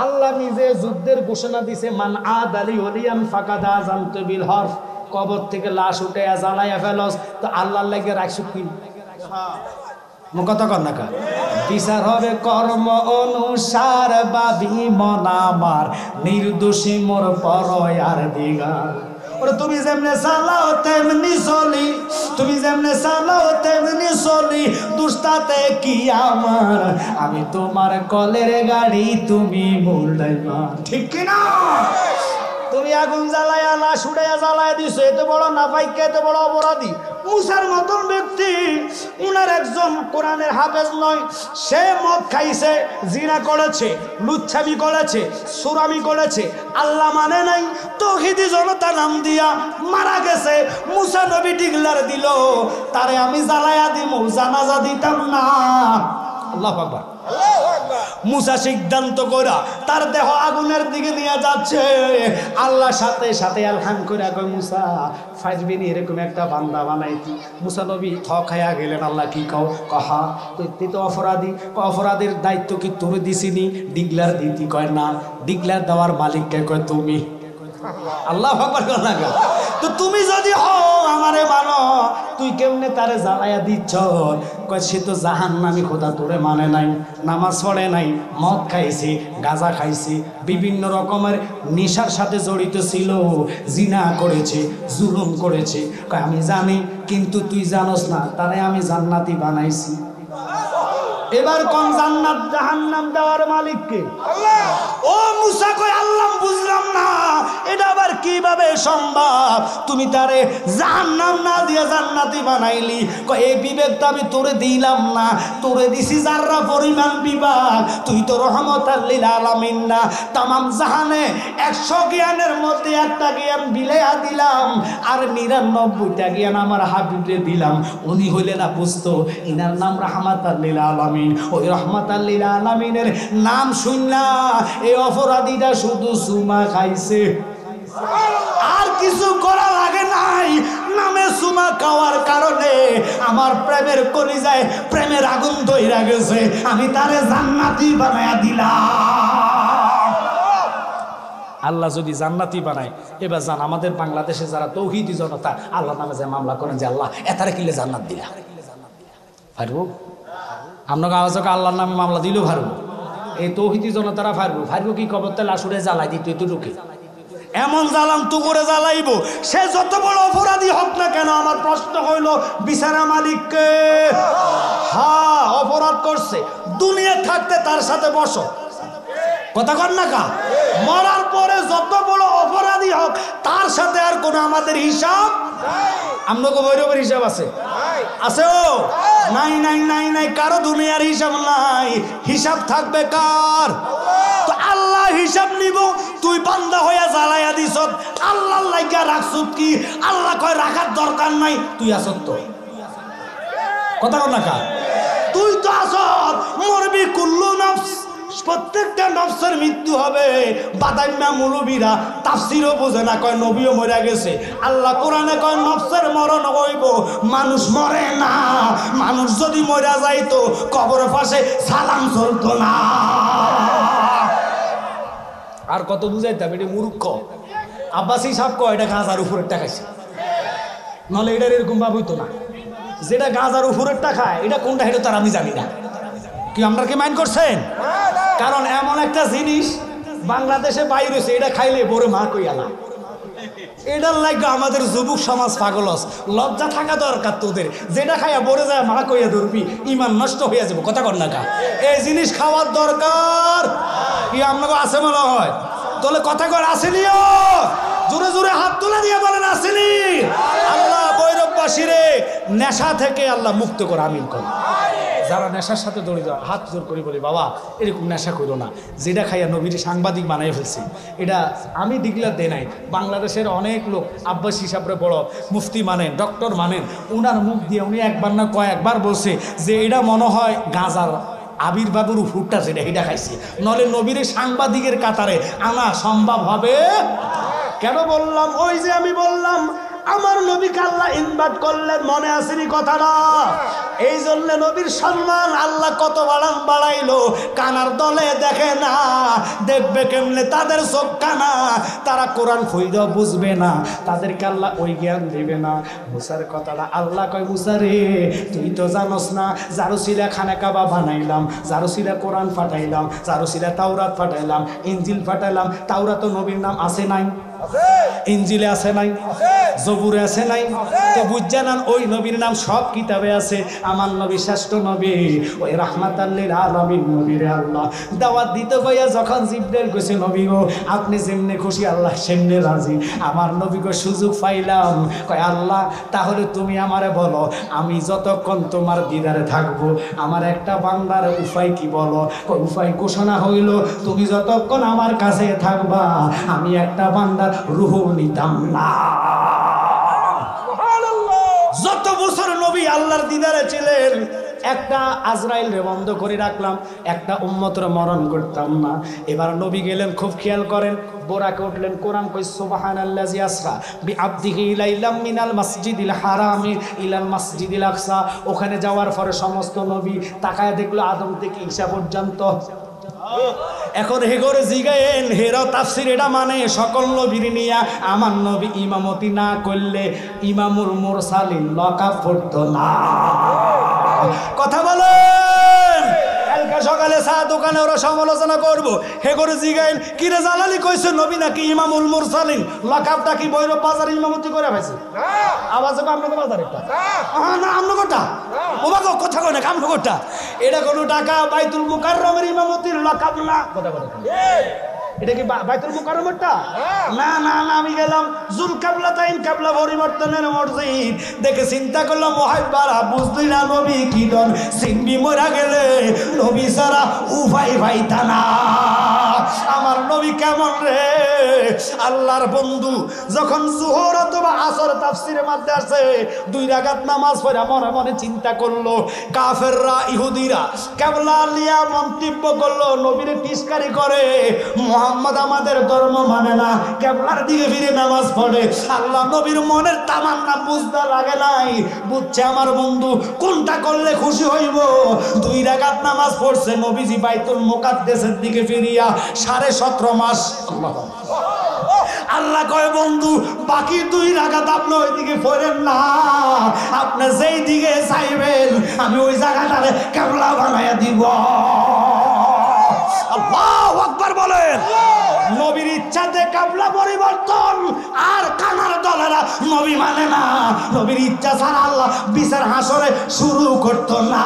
আল্লাহ নিজে যুদ্ধের ঘোষণা দিছে, মান আদালি ওলিয়ান ফাকাদ আযানতু বিল হরফ। কবর থেকে লাশ উঠে জ্বালাইয়া ফেলস, তো আল্লাহর লাগে রাখছো কি? কথা কর না কা? বিচার হবে কর্ম অনুসার, বাবি মনামার নির্দোষী মোর পরয়ার দিগার। ওরে তুমি যেমনে চালাও তেমনি চলি, তুমি যেমনে চালাও তেমনি চলি, দুষ্টাতে কি আমার, আমি তোমার কলের গাড়ি, তুমি মূল ড্রাইভার, ঠিক কিনা? তুমি আগুন জ্বালায়া লাশ উড়াইয়া জ্বালায় দিছো, এত বড় নাপাইকে, এত বড় অপরাধী। মুসার মতন ব্যক্তি, উনার একজন কোরআনের হাফেজ নয়, সে মদ খাইছে, জিনা করেছে, লুচ্ছামি করেছে, সুরামি করেছে, আল্লাহ মানে নাই, তৌহিদি জনতা নাম দিয়া মারা গেছে। মুসা নবী ডিগলার দিল, তারে আমি জ্বালায়া দিব, জানাজা দিতাম না। আল্লাহু আকবার। মুসা সিদ্ধান্ত করা তার দেহ আগুনের দিকে নিয়ে যাচ্ছে, আল্লাহ সাথে সাথে আলহাম করে কয়, মুসা ফাজবিনি, এরকম একটা বান্দা বানাইতি। মুসা নবী খায়া গেলেন, আল্লাহ কি কও? কহা তুই তো অপরাধী, অপরাধের দায়িত্ব কি তোর দিছিনি? ডিগলার দিতি? কয় না। ডিগলার দেওয়ার মালিককে কয় তুমি। আল্লাহ আকবার। তো তুমি যদি হও আমারে মানো, তুই কেমনে তারে জ্বালাইয়া দিচ্ছ? কয় সে তো জাহান্নামী, খোদা তোরে মানে নাই, নামাজ পড়ে নাই, মদ খাইছে, গাঁজা খাইছে, বিভিন্ন রকমের নেশার সাথে জড়িত ছিল, জিনা করেছে, জুলুম করেছে। কয় আমি জানি, কিন্তু তুই জানোস না, তারে আমি জান্নাতি বানাইছি। এবার কোন জান্নাত জাহান্নাম দেওয়ার মালিক কে? আল্লাহ। ও মুসা কয়, আল্লাহ বুঝলাম না, এটা আবার কিভাবে সম্ভব? তুমি তারে জাহান্নাম না দিয়ে জান্নাতি বানাইলি। কয় এই বিবেকটা আমি তোরে দিলাম না, তোরে দিছি যাররা পরিমাণ বিভাগ। তুই তো রহমতাল লিল আলামিন না, তামাম জাহানে 100 জ্ঞানের মধ্যে একটা জ্ঞান বিলাইয়া দিলাম, আর 99টা জ্ঞান আমার হাবিবরে দিলাম। উনি হইলে না বুঝতো, ইনার নাম রহমতাল লিল আলামিন। ওই রহমতাল লিল আলামিনের নাম শুনলা এই অপরাধীটা শুধু সুমা খাইছে, আর কিছু করা লাগে নাই। নামে সুমা খাওয়ার কারণে আমার প্রেমের কলিজায় প্রেমের আগুন ধইরা গেছে, আমি তারে জান্নাতি বানায়া দিলাম। আল্লাহ যদি জান্নাতি বানায়, এবার জান আমাদের বাংলাদেশে যারা তৌহিদি জনতা আল্লাহ নামে যে মামলা করেন যে আল্লাহ এতারে কিলে জান্নাত দিলা, পারবো? আপনাকে আওয়াজকে আল্লাহর নামে মামলা দিলেও পারবো? এই তৌহিদি জনতারা পারবো কি? কবরতে লাশুরে জ্বালাই দিত এতটুকু, এমন জ্বালাম তু করে জ্বালাইব। সে যত বড় অপরাধী হোক না কেন, আমার প্রশ্ন হইল বিচারা মালিককে। হ্যাঁ, অপরাধ করছে, দুনিয়া থাকতে তার সাথে বসো, কথা কর না কা? মরার পরে যত বড় অপরাধী হোক তার সাথে আর কোনো আমাদের হিসাব, আপনাকে বৈরবের হিসাব আছে? আছে ও নাই নাই নাই নাই, কারো দুনিয়ার হিসাব নাই। হিসাব থাকবে কার? তো আল্লাহ হিসাব নিব তুই বান্দা হইয়া জ্বালাইয়া দিছ আল্লাহর লাইগা রাখছুত কি আল্লাহ কয় রাখার দরকার নাই তুই আসত তো কথা কর না কা তুই তো আসত মরবি কুল্লু নফস প্রত্যেকটা নফসের মৃত্যু হবে বাদাইমা মুলুবিরা তাফসিরও বোঝে না কয় নবীও মরে গেছে আল্লাহ কোরআনে কয় নফসের মরণ হইব মানুষ মরে না মানুষ যদি মরে যাইতো কবরের পাশে সালাম চলতো না আর কত বুঝাইতাম এটা মূর্খ আব্বাসী সাহেব কয় এটা গাঁজার উপরের টাকাইছে নাহলে এটা এরকম ভাব হইতো না যেটা গাঁজার উপরের টাকা এটা কোনটা এটা তার আমি জানি না কি আমরা কি মাইন্ড করছেন কারণ এমন একটা জিনিস বাংলাদেশে বাইরে হয়েছে এটা খাইলে বড় মা কইয়া না এটার লাগে আমাদের যুবক সমাজ পাগলস লজ্জা থাকা দরকার তোদের যেটা খাইয়া বড়ে যায় মা কইয়া ধরবি ইমান নষ্ট হইয়া যাবো কথা কর না কা এই জিনিস খাওয়ার দরকার কি আপনাকে আছে মনে হয় তাহলে কথা কর আসেনিও জোরে জোরে হাত তুলে দিয়ে বলেন আসেনি আল্লাহ বৈরববাসীরে নেশা থেকে আল্লাহ মুক্ত করে আমিন কর যারা নেশার সাথে জড়িত হাত জোর করে বলি বাবা এরকম নেশা করো না যেটা খাইয়া নবীর সাংবাদিক বানাই ফেলছে এটা আমি ডিগলার দে নাই বাংলাদেশের অনেক লোক আব্বাস হিসাবে বড় মুফতি মানেন ডক্টর মানেন উনার মুখ দিয়ে উনি একবার না কয়েকবার বলছে যে এটা মনে হয় গাঁজার আবির্ভাবের ফুটটা সেটা এটা খাইছে নলে নবীর সাংবাদিকের কাতারে আনা সম্ভব হবে কেন বললাম ওই যে আমি বললাম আমার নবীকে আল্লাহ ইনভাইট করলেন মনে আসেনি কথাটা এই জন্য নবীর সম্মান আল্লাহ কত বাড়াইলো কানার দলে দেখে না দেখবে কেমনে তাদের চোখ কানা তারা কোরআন খুইরা বুঝবে না তাদেরকে আল্লাহ ওই জ্ঞান দিবে না মুসার কথাটা আল্লাহ কয় মুসা রে তুই তো জানোস না জারুসিলা খানা কাবা বানাইলাম জারুসিলা কোরআন ফাটাইলাম জারুসিলা তাওরাত ফাটাইলাম ইনজিল ফাটাইলাম তাওরাত নবীর নাম আছে নাই ইনজিলে আছে নাই জবুরে আছে নাই তো বুঝছেন ওই নবীর নাম সব কিতাবে আছে আমার নবী শ্রেষ্ঠ নবী ওই রাহমাতাল লিল আলামিন নবীর আল্লাহ দাওয়াত দিতে গিয়া যখন জিবরাইল কইছে নবী গো আপনি যেমনে খুশি আল্লাহ সেমনে রাজি আমার নবী গো সুযোগ পাইলাম কয় আল্লাহ তাহলে তুমি আমারে বলো আমি যতক্ষণ তোমার দিদারে থাকবো আমার একটা বান্দার উপায় কি বলো কয় উপায় ঘোষণা হইল তুমি যতক্ষণ আমার কাছে থাকবা আমি একটা বান্দার রূহ নিতাম না যত বছর নবী আল্লাহর দিদারে ছিলেন একটা আজরাইল রে বন্ধ করে রাখলাম একটা উম্মতের মরণ করতাম না এবার নবী গেলেন খুব খেয়াল করেন বোরাকে উঠলেন কোরআন কই সুবহানাল্লাযী আসরা বিআবদিহি ইলাইলাম মিনাল মাসজিদিল হারামি ইলাল মাসজিদিল আকসা ওখানে যাওয়ার পরে সমস্ত নবী তাকায় দেখলো আদম থেকে ঈসা পর্যন্ত এখন হেগরে জিগায়েন হেরা তাফসীর এটা মানে সকল নবীর নিয়া আমার নবী ইমামতি না করলে ইমামুল মুরসালিন লকাব পড়তো না কথা বলেন কালকে সকালে চা দোকানে ওরা সমালোচনা করবো হেগরে জিগায়েন কিরে জালালি কইছে নবী নাকি ইমামুল মুরসালিন লকাবটা কি ভৈরব বাজার ইমামতি করে পাইছে আওয়াজ কো আপনাকে বাজার একটা না আমনগোটা ওবাগো কথা কই না আমনগোটা এটা কোনো টাকা বাইতুল মুকাররমের ইমামতির লকাব না কথা কথা এটা কি বাইতুল মুকাররমটা না না না আমি গেলাম জুল কাবলাতাইন কাবলা পরিবর্তনের মসজিদ দেখে চিন্তা করলাম মুহাব্বারা বুঝলি না নবী কি দন সিনবি মরা গেলে নবী সারা উফাই ভাইতা না আমার নবী কেমন রে আল্লাহর বন্ধু যখন জোহর অথবা আসর তাফসীরের মধ্যে আছে দুই রাকাত নামাজ পড়া মনে মনে চিন্তা করলো কাফেররা ইহুদিরা কেবলা লিয়া মন্তব্য করলো নবীর তিরস্কারি করে মুহাম্মদ আমাদের ধর্ম মানে না কেবলার দিকে ফিরে নামাজ পড়ে আল্লাহ নবীর মনের তামান্না বুঝতে লাগে নাই বুঝছে আমার বন্ধু কোনটা করলে খুশি হইব দুই রাকাত নামাজ পড়ছে নবীজি বাইতুল মুকাদ্দাসের দিকে ফিরিয়া 17.5 মাস আল্লাহ কয় বন্ধু বাকি দুই রাকাত আপনি ওই দিকে পড়েন না আপনি যেই দিকে চাইবেন আমি ওই জায়গাটারে কেবলা বানাইয়া দিব আল্লাহু আকবার বলেন নবীর ইচ্ছাতে কাবলা পরিবর্তন আর কানার দলেরা নবী মানে না নবীর ইচ্ছা ছাড়া আল্লাহ বিচার হাসরে শুরু করতো না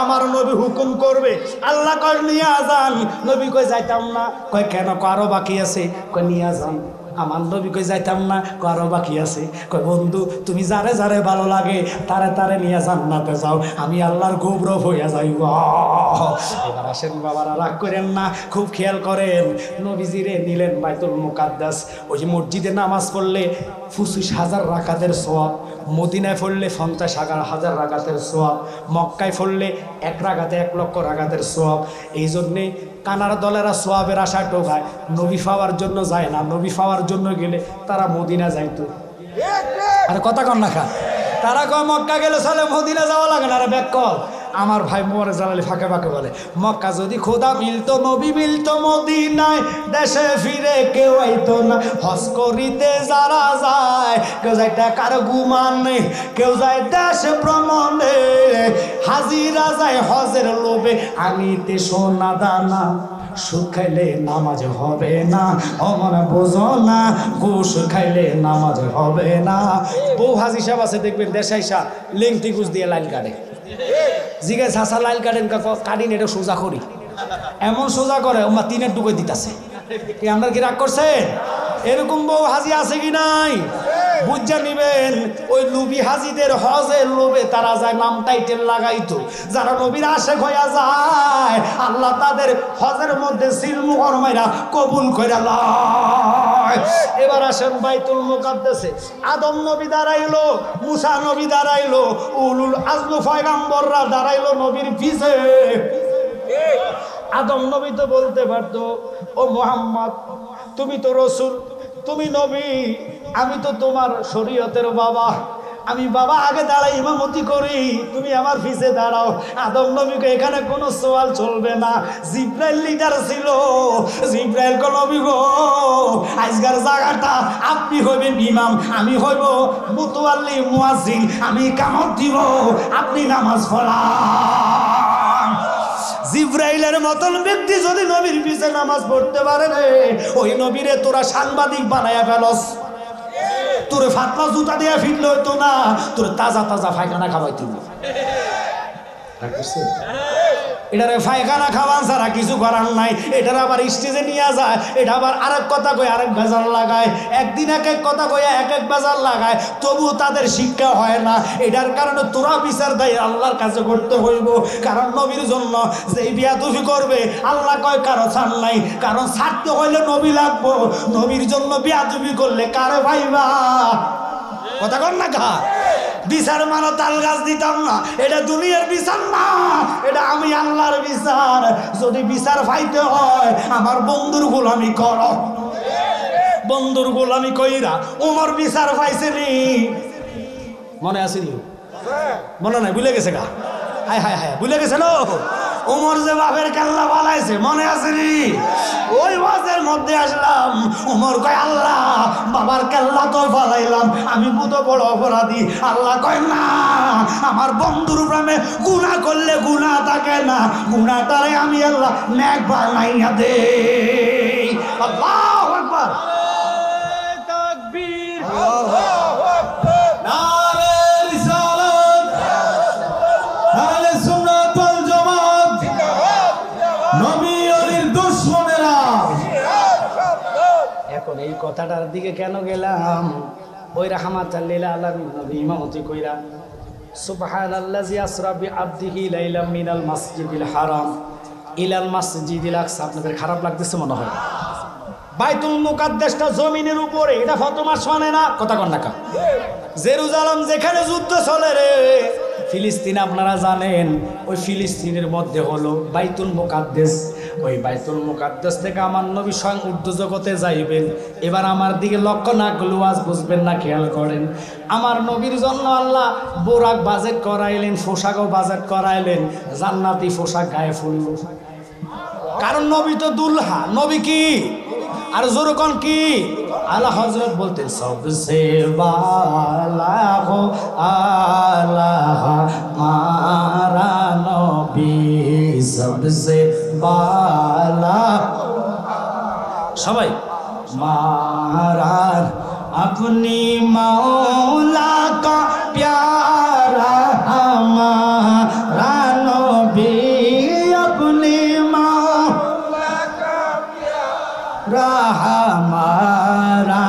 আমার নবী হুকুম করবে আল্লাহ কয় নিয়ে যান নবী কই যাইতাম না কয় কেন আরো বাকি আছে কয় নিয়ে যান আমার নবী কই যাইতাম না, আরো বাকি আছে। কই বন্ধু তুমি যারে যারে ভালো লাগে তারে তারে নিয়ে জান্নাতে যাও, আমি আল্লাহর গৌরব হইয়া যাইব। এবার আসেন বাবারা, রাগ করেন না, খুব খেয়াল করেন। নবীজিরে নিলেন বাইতুল মুকাদ্দাস। ওই যে মসজিদে নামাজ পড়লে 25,000 রাকাতের সওয়াব, মদিনায় পড়লে 50,000 রাকাতের সওয়াব, মক্কায় পড়লে 1 রাকাতে 1 লক্ষ রাকাতের সওয়াব। এই জন্যে কানার দলেরা সওয়াবের আশা টোকায়, নবী পাওয়ার জন্য যায় না। নবী পাওয়ার জন্য গেলে তারা মদিনা যাইতো। আরে কথা কন না খা, তারা কয় মক্কা গেলে চলে, মদিনা যাওয়া লাগে না। আরে ব্যাক কল। আমার ভাই মোয়ারে জালালি ফাঁকে ফাঁকে বলে, মক্কা যদি খোদা মিলতো, নবী মিলতো মদিনায়, দেশে ফিরে কেউ আইতো না। হজ করিতে যারা যায়, কেউ যায় টাকার গুমানে, কেউ যায় দেশে ভ্রমণে, হাজিরা যায় হজের লোভে আনিতে সোনা দানা। সুদ খাইলে নামাজ হবে না, অমন বোঝো না, ঘুষ খাইলে নামাজ হবে না। বউ হাজি সাহেব আছে দেখবেন দেশাইসা লিংটি ঘুষ দিয়ে লাইন কাটে। জিজ্ঞেস হাসা লাইল কাটেন, কাটিন এটা সোজা করি, এমন সোজা করে ওমা 3 ডুবে দিতেছে। কি আমরা কি রাগ করছেন? এরকম বউ হাজি আছে কি নাই? বুঝা নিবেন। ওই লুবি হাজিদের হজের লোভে তারা যায় নাম টাইটেল লাগাইতো। যারা নবীর আশেক হইয়া যায়, আল্লাহ তাদের হজের মধ্যে সিল মুহর মাইরা কবুল কইরা লয়। এবার আসেন বাইতুল মুকাদ্দাসে। আদম নবী দাঁড়াইলো, মুসা নবী দাঁড়াইলো, উলুল আজম পয়গম্বররা দাঁড়াইলো নবীর পিছে। আদম নবী তো বলতে পারতো, ও মুহাম্মদ তুমি তো রসুল, তুমি নবী, আমি তো তোমার শরীয়তের বাবা, আমি বাবা আগে দাঁড়াই ইমামতি করি, তুমি আমার পিছে দাঁড়াও। আদম নবীকে এখানে কোনো সওয়াল চলবে না। জিব্রাইল লিডার ছিল। জিব্রাইল কো নবী গো, আজকের জায়গাটা আপনি হইবেন ইমাম, আমি হইব মুতাওয়াল্লি মুয়াজ্জিন, আমি কামত দিব, আপনি নামাজ পড়ান। জিব্রাইলের মতন ব্যক্তি যদি নবীর পিছে নামাজ পড়তে পারে রে, ওই নবীরে তোরা সাংবাদিক বানায়া ফেলস। তোরে ফাতলা জুতা দিয়ে ফিরলে হইতো না, তোর তাজা তাজা পায়খানা খাওয়াইতো। এটারে পায়খানা খাওয়ান ছাড়া কিছু করার নাই। এটার আবার স্টেজে নিয়ে যায়, এটা আবার আরেক কথা কয়ে আরেক বেজার লাগায়, একদিন এক এক কথা কয়ে এক এক বেজার লাগায়, তবু তাদের শিক্ষা হয় না। এটার কারণে তোরা বিচার দেয় আল্লাহর কাছে করতে হইব। কারণ নবীর জন্য যেই বিয়াদবি করবে, আল্লাহ কয় কারো ছাড় নাই, কারণ ছাড়তে হইলে নবী লাগবো। নবীর জন্য বিয়াদবি করলে কারে ভাইবা? কথা কর না খা। বিচার মানো তাল গাছ দিতাম না, এটা দুনিয়ার বিচার না, এটা আমি আল্লাহর বিচার। যদি বিচার পাইতে হয় আমার বন্ধুর গোলামি কর। বন্ধুর গোলামি কইরা ওমর বিচার পাইছেনি, মনে আসেনি? মনে নাই, ভুলে গেছে গা? হায় হায় হায়, ভুলে গেছে নো? ওমর যে বাপের কাল্লা বালাইছে, মনে আসেনি? ওই ওয়াজের মধ্যে আসলাম, ওমর কয় আল্লাহ বাবার কাল্লা তো ফালাইলাম, আমি কত বড় অপরাধী। আল্লাহ কয় না, আমার বন্ধুর প্রেমে গুনাহ করলে গুনাহ থাকে না, গুনাহটারে আমি আল্লাহ নেক বানাইয়া দেই। আল্লাহু আকবার, তাকবীর, আল্লাহু আকবার, নারে রিসালাত, আহলে সুন্নাত ওয়াল জামাত, নবী ওলির দুশমনেরা। এখন এই কথাটার দিকে কেন গেলাম? ওই রাহমাতাল লিল আলামিন নবী ইমামতি কইরা সুবহানাল্লাযী আসরা বিআবদিহি লাইলাম মিনাল মাসজিদিল হারাম ইলাল মাসজিদিল আকসা। আপনাদের খারাপ লাগতেছে মনে হয়? বাইতুল মুকাদ্দাসটা জমিনের উপরে, এটা ফতোয়া মানে না। কথা কন না কা? জেরুজালেম যেখানে যুদ্ধ চলে রে, ফিলিস্তিন আপনারা জানেন, ওই ফিলিস্তিনের মধ্যে হলো বাইতুল মুকাদ্দাস। ওই বাইতুল মুকাদ্দাস থেকে আমার নবী স্বয়ং ঊর্ধ্ব জগতে যাইবেন। এবার আমার দিকে লক্ষ্য না করলে আজ বুঝবেন না, খেয়াল করেন। আমার নবীর জন্য আল্লাহ বোরাক বাজেট করাইলেন, পোশাকও বাজেট করাইলেন, জান্নাতি পোশাক গায়ে ফুলল। কারণ নবী তো দুলহা, নবী কি আর জোরকন কি? আলা হযরত বলতেন সবসে বালা হো আল্লাহ মারা নবী, সবসে বালা। সবাই মারা আপনি মাওলা কা প্যারা হামারা নবী, আপনি মাওলা কা প্যারা হামারা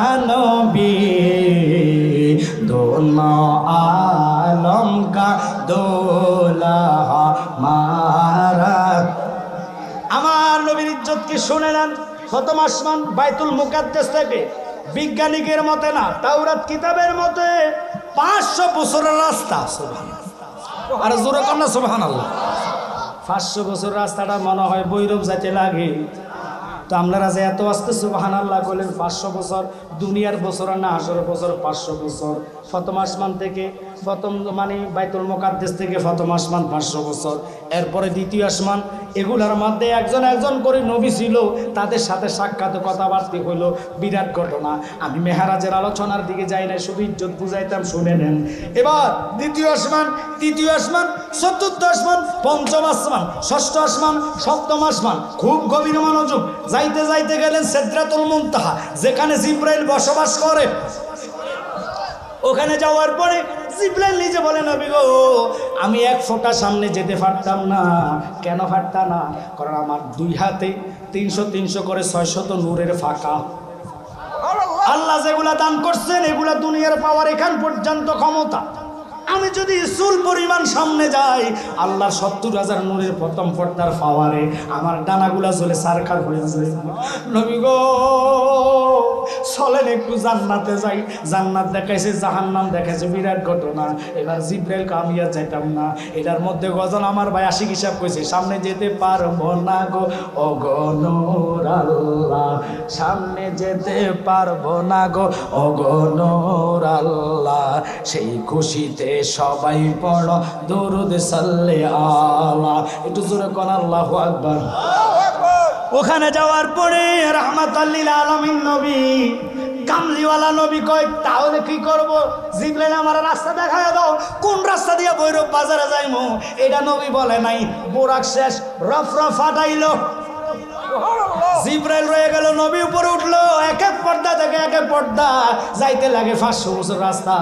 দোলা মারা। আমার নবীর ইজ্জত কি শুনে নেন। প্রথম আসমান বাইতুল মুকাদ্দাস থেকে বিজ্ঞানিকের মতে না, তাওরাত কিতাবের মতে 500 বছরের রাস্তা। সুবহানাল্লাহ, আর জোরে কন্যা সুবহানাল্লাহ। 500 বছর রাস্তাটা মনে হয় বৈরব যাইতে লাগে। তো আপনারা যে এত আসতে সুবহানাল্লাহ বলেন, 500 বছর দুনিয়ার বছর না আসর বছর, 500 বছর। প্রথম আসমান থেকে প্রথম মানে বাইতুল মুকাদ্দাস থেকে প্রথম আসমান 500 বছর, এরপরে দ্বিতীয় আসমান। এগুলার মধ্যে একজন একজন করে নবী ছিল, তাদের সাথে সাক্ষাৎ কথাবার্তা হইলো, বিরাট ঘটনা। আমি মেহরাজের আলোচনার দিকে যাই না, শুধু ইজ্জত বুঝাইতাম, শুনে নেন। এবার দ্বিতীয় আসমান, তৃতীয় আসমান, চতুর্থ আসমান, পঞ্চম আসমান, ষষ্ঠ আসমান, সপ্তম আসমান। খুব গভীর মনোযোগ। যাইতে যাইতে গেলেন সিদরাতুল মুনতাহা, যেখানে জিবরাইল বসবাস করে। ওখানে যাওয়ার পরে জিবরাইল নিজে বলে, নবী গো, আমি এক ফোঁটা সামনে যেতে পারতাম না। কেন পারতাম না? কারণ আমার দুই হাতে 300 300 করে 600 নূরের ফাঁকা। আল্লাহ যেগুলা দান করছেন এগুলা দুনিয়ার পাওয়ার এখান পর্যন্ত ক্ষমতা। আমি যদি চুল পরিমাণ সামনে যাই, আল্লাহ 70,000 নূরের প্রথম পর্দার পাওয়ারে আমার ডানাগুলা জ্বলে সারখার হয়ে যায়। নবী গো, চলেন একটু জান্নাতে যাই। জান্নাত দেখাইছে, জাহান্নাম দেখাইছে, বিরাট ঘটনা। এবার জিবরাইল কামিয়া যাইতাম না। এটার মধ্যে গজন আমার ভাই আশিক হিসাব কইছে, সামনে যেতে পারবো না গো ও গো নূর আল্লাহ, সামনে যেতে পারবো না গো ও গো নূর আল্লাহ। সেই খুশিতে সবাই পড়ো দরুদ সাল্লে আলা। একটু জোরে কোন আল্লাহু আকবার। ওখানে যাওয়ার পরে রাহমাতাল লিল আলামিন নবী, কামলিওয়ালা নবী কয়, তাহলে কি করব? জিবরাইল আমার রাস্তা দেখায় দাও, কোন রাস্তা দিয়ে ভৈরব বাজারে যাইমু? এটা নবী বলে নাই। বোরাক শেষ, রফ ফাটাইলো। জিবরাইল রয়ে গেল, নবী উপরে উঠলো। এক এক পর্দা থেকে এক এক পর্দা যাইতে লাগে 500 বছর রাস্তা।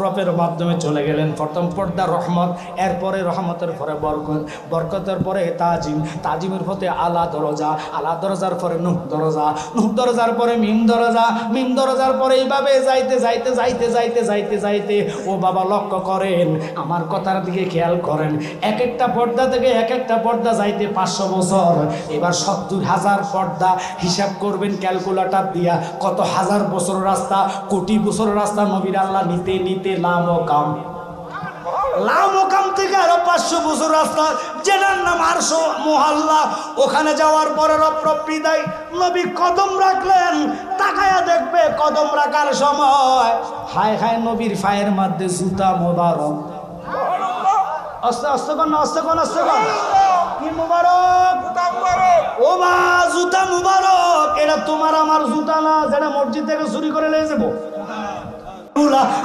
রফের মাধ্যমে চলে গেলেন। প্রথম পর্দা রহমত, এরপরে রহমতের পরে বরকত, বরকতের পরে তাজিম, তাজিমের পথে আলা দরজা, আলা দরজার পরে নূহ দরজা, নূহ দরজার পরে মিম দরজা, মিম দরজার পরে এইভাবে যাইতে যাইতে যাইতে যাইতে যাইতে যাইতে ও বাবা লক্ষ্য করেন, আমার কথার দিকে খেয়াল করেন। এক একটা পর্দা থেকে এক একটা পর্দা যাইতে 500 বছর। এবার 70,000 পর্দা হিসাব করবেন ক্যালকুলেটর দিয়া, কত হাজার বছর রাস্তা, কোটি বছর রাস্তা নবীর আল্লাহ নিতে নিতে লামকাম, লামকাম থেকে আরো 500 বছর রাস্তা, যেটার নাম আরশ মুহাল্লা। ওখানে যাওয়ার পরে রব বিদায়, নবী কদম রাখলেন। তাকায়া দেখবে কদম রাখার সময় হায় হায় নবীর পায়ের মধ্যে জুতা মোবারক। আস্তে আস্তে কোন আস্তে কোন আস্তে কোন কি মুবারক, ও মা জুতা মুবারক। এটা তোমার আমার জুতা না, যেটা মসজিদ থেকে চুরি করে নিয়ে যাবো।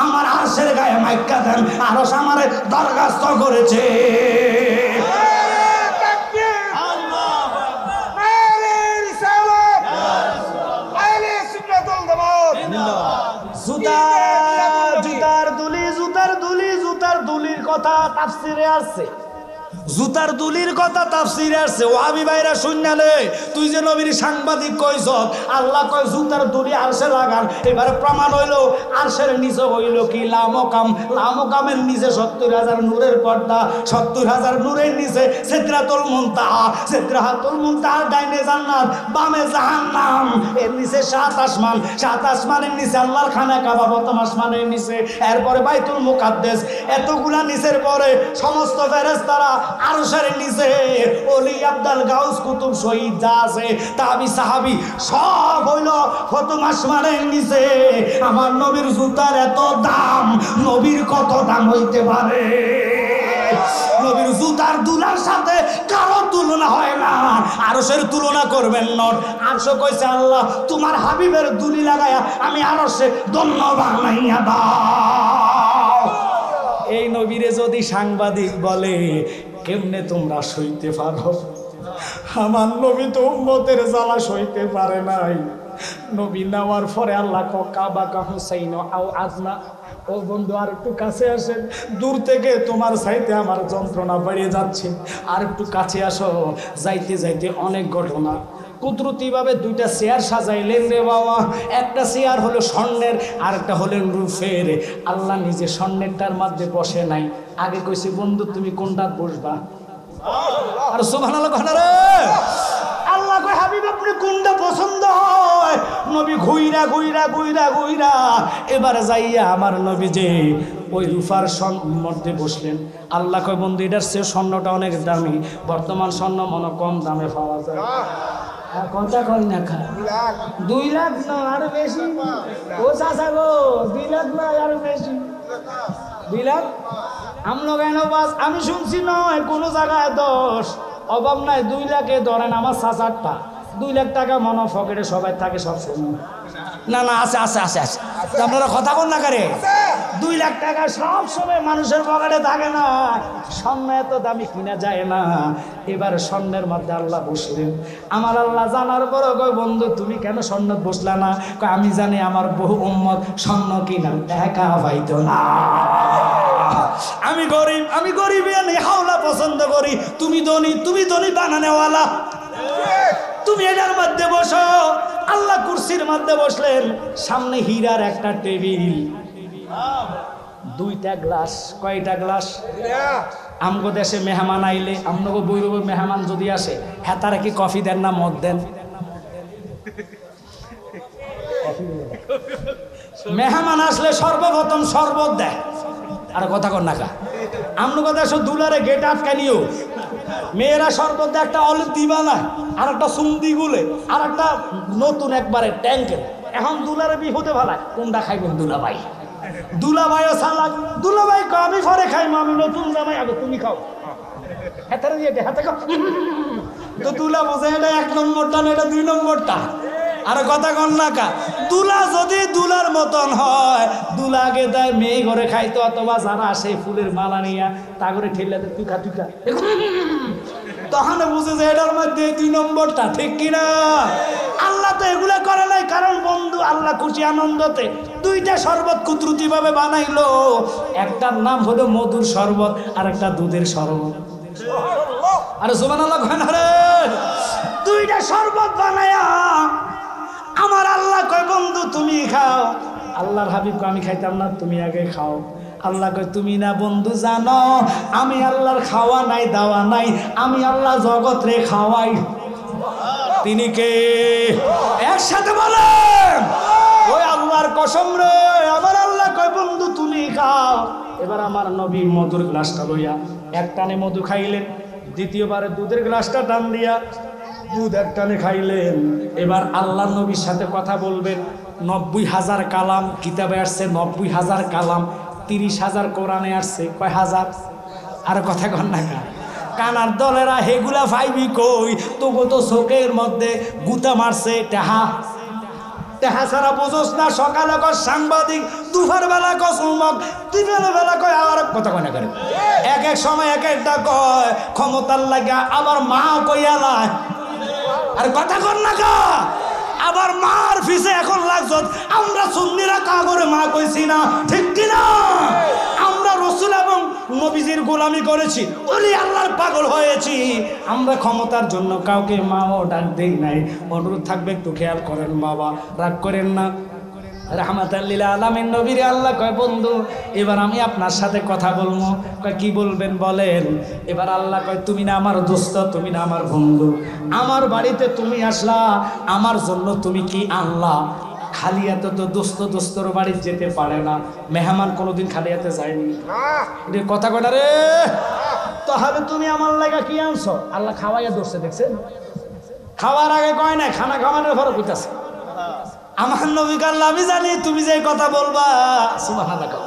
আমার আরশের গায়ে মাইকা দেন, আরশ আমারে দরখাস্ত করেছে। জুতার দুলি, জুতার দুলি, জুতার দুলির কথা তাফসিরে আছে। জুতার দুলির কথা তাফসিরে আসছে। ওয়াহাবি ভাইরা শুনলে, তুই যে নবীর সাংবাদিক কইছ, আল্লাহ কয় জুতার দুলি আরশে লাগান। এবারে প্রমাণ হইলো আরশের নিচে হইল কি লামকাম, লামকামের নিচে 70,000 নূরের পর্দা, 70,000 নূরের নিচে সিদরাতুল মুনতাহা, সিদরাতুল মুনতাহার ডাইনে জান্নাত, বামে জাহান্নাম, এর নিচে 7 আসমান, 7 আসমানের নিচে আল্লাহর খানা কাবা, প্রথম আসমানের নিচে, এরপরে বাইতুল মুকাদ্দাস। এতগুলা নিচের পরে সমস্ত ফেরেশতারা আরশের নিচে, ওলি আব্দাল গাউস কুতুব শহীদ যা আছে, তাবি সাহাবী সব হইল প্রথম আসমানের নিচে। আমার নবীর জুতার এত দাম, নবীর কত দাম হইতে পারে? নবীর জুতার দুলার সাথে কারো তুলনা হয় না। আরশের তুলনা করবেন নট। আরশ কইছে, আল্লাহ তোমার হাবিবের দুলি লাগায়া আমি আরশে ধন্য বানাইয়া দাও। এই নবীরে যদি সাংবাদিক বলে, কেমনে তোমরা সইতে পারো? আমার নবী তো উম্মতের জ্বালা সইতে পারে নাই। নবী নেওয়ার পরে আল্লাহ কাবা কা হুসাইন আও আজনা, ও বন্ধু আর একটু কাছে আসেন, দূর থেকে তোমার চাইতে আমার যন্ত্রণা বেড়ে যাচ্ছে, আর একটু কাছে আসো। যাইতে যাইতে অনেক ঘটনা। কুদরতিভাবে 2টা চেয়ার সাজাইলেন রে বাবা। একটা চেয়ার হলো স্বর্ণের, আর একটা হলেন রূপের। আল্লাহ নিজে স্বর্ণেরটার মধ্যে বসে নাই, আগে কইছি বন্ধু তুমি কোনটা বসবা, আর সুবহানাল্লাহ কয় না রে। আল্লাহ কয় হাবিব আপনি কোনটা পছন্দ হয়? নবী ঘুইরা ঘুইরা ঘুইরা ঘুইরা এবার যাইয়া আমার নবী যে ওই রূপার মধ্যে বসলেন। আল্লাহ কয় বন্ধু এটার চেয়ে স্বর্ণটা অনেক দামি, বর্তমান স্বর্ণ মনে কম দামে পাওয়া যায়। কথা কই না খা 2 লাখ না আরো বেশি, ও চাচা গো 2 লাখ না আরো বেশি, 2 লাখ আমলো কেন বাস। আমি শুনছি নয় কোনো জায়গায় 10, অভাব নাই 2 লাখে ধরেন আমার চাচারটা 2 লাখ টাকা মনে পকেটে সবাই থাকে সব সময়। না না আছে আছে আছে আছে, আপনারা কথা বল না করে। 2 লাখ টাকা সব সময় মানুষের পকেটে থাকে না, স্বর্ণ এত দামি কিনা যায় না। এবার স্বর্ণের মধ্যে আল্লাহ বসলেন। আমার আল্লাহ জানার পর কয় বন্ধু তুমি কেন স্বর্ণ বসলা না? কয় আমি জানি আমার বহু উম্মত স্বর্ণ কিনা টাকা পাইতো না। আমি গরিব এনে হাওলা পছন্দ করি, তুমি ধনী বানানেওয়ালা, তুমি এটার মধ্যে বসো। আল্লাহ কুরসির মধ্যে বসলেন, সামনে হীরার একটা টেবিল, 2টা গ্লাস। কয়টা গ্লাস? আমগো দেশে মেহমান আইলে, আমগো বৈরবের মেহমান যদি আসে, হ্যাঁ তারা কি কফি দেন না মদ দেন? মেহমান আসলে সর্বপ্রথম শরবত দেয়। আর কথা কর না কা, আমগো দেশে দুলারে গেট আটকা নিও, মেয়েরা শরবত একটা অলিভ দিবা না, আর একটা সুন্দি গুলে, আর একটা নতুন একবারে ট্যাঙ্কের। এখন দুলারে বিহুতে ভালায় কোনটা খাইবেন? দুলাভাই, দুলাভাইও সালাদ। দুলাভাই আমি পরে খাইম, আমি নতুন জামাই, আগে তুমি খাও। হাতে দিয়ে হাতে খাও। তো দুলা বোঝে এটা 1 নম্বরটা না, এটা 2 নম্বরটা। আর কথা কন না কা, দুলা যদি দুলার মতন হয়, দুলাকে দেয় মেয়ে ঘরে খাইতো, অথবা যারা আসে ফুলের মালা নিয়া তা করে ঠেলে তুই খা তখন বুঝে যে এটার মধ্যে 2 নম্বরটা, ঠিক কিনা? আল্লাহ তো এগুলা করে নাই, কারণ বন্ধু আল্লাহ খুশি আনন্দতে 2টা শরবত কুদরতি ভাবে বানাইলো। একটার নাম হলো মধুর শরবত, আর একটা দুধের শরবত। আরে সুবহানাল্লাহ কয় না রে। 2টা শরবত বানায়া আমার আল্লাহ কয় বন্ধু তুমি খাও। আল্লাহর হাবিব কয় আমি খাইতাম না, তুমি আগে খাও। আল্লাহ কয় তুমি না বন্ধু জানো আমি আল্লাহর খাওয়া নাই দাওয়া নাই, আমি আল্লাহ জগৎ রে খাওয়াই। তিনি কে? একসাথে বলেন ওই আল্লাহর কসম রে। আমার আল্লাহ কয় বন্ধু তুমি খাও। এবার আমার নবী মধুর গ্লাসটা লইয়া এক টানে মধু খাইলেন, দ্বিতীয়বারে দুধের গ্লাসটা টান দিয়া দুধ এক টানে খাইলেন। এবার আল্লাহ নবীর সাথে কথা বলবেন। 90,000 কালাম কিতাবে আসছে, 90,000 কালাম, 30,000 কোরআনে আসছে। কয় হাজার? আর কথা কন না কা, কানার দলেরা হেগুলা ফাইবি কই? তবু তো চোখের মধ্যে গুতা মারছে টেহা টেহা ছাড়া বুঝোস না। সকালে কয় সাংবাদিক, দুপুর বেলা কয় চুমক, দিনের বেলা কয় আর কথা কয় না করে। এক এক সময় এক একটা কয় ক্ষমতার লাগা, আবার মা কইয়ালায়। আর কথা কর না কা, আবার মার ফিসে এখন লাগছ। আমরা সুন্নিরা কা করে মা কইছি না, ঠিক কিনা? আমরা রাসূল এবং নবীজির গোলামি করেছি, ওলি আল্লাহর পাগল হয়েছি। আমরা ক্ষমতার জন্য কাউকে মাও ডাক দেই নাই। অনুরোধ থাকবে একটু খেয়াল করেন বাবা, রাগ করেন না। রাহমাতাল লিল আলামিন নবীর আল্লাহ কয় বন্ধু এবার আমি আপনার সাথে কথা বলবো। কয় কি বলবেন বলেন। এবার আল্লাহ কয় তুমি না আমার দোস্ত, তুমি না আমার বন্ধু, আমার বাড়িতে তুমি আসলা, আমার জন্য তুমি কি আনলা? খালি হাতে তো দোস্তর বাড়ি যেতে পারে না, মেহমান কোনোদিন খালি হাতে যায়নি। কথা কটা রে, তাহলে তুমি আমার লাগা কি আনছো? আল্লাহ খাওয়াইয়া ধরছে, দেখছেন? খাওয়ার আগে কয় না, খানা খাওয়ানোর পরে কইতাছে আমার নবী আল্লাহ আমি জানি তুমি যে কথা বলবা। সুবহানাল্লাহ।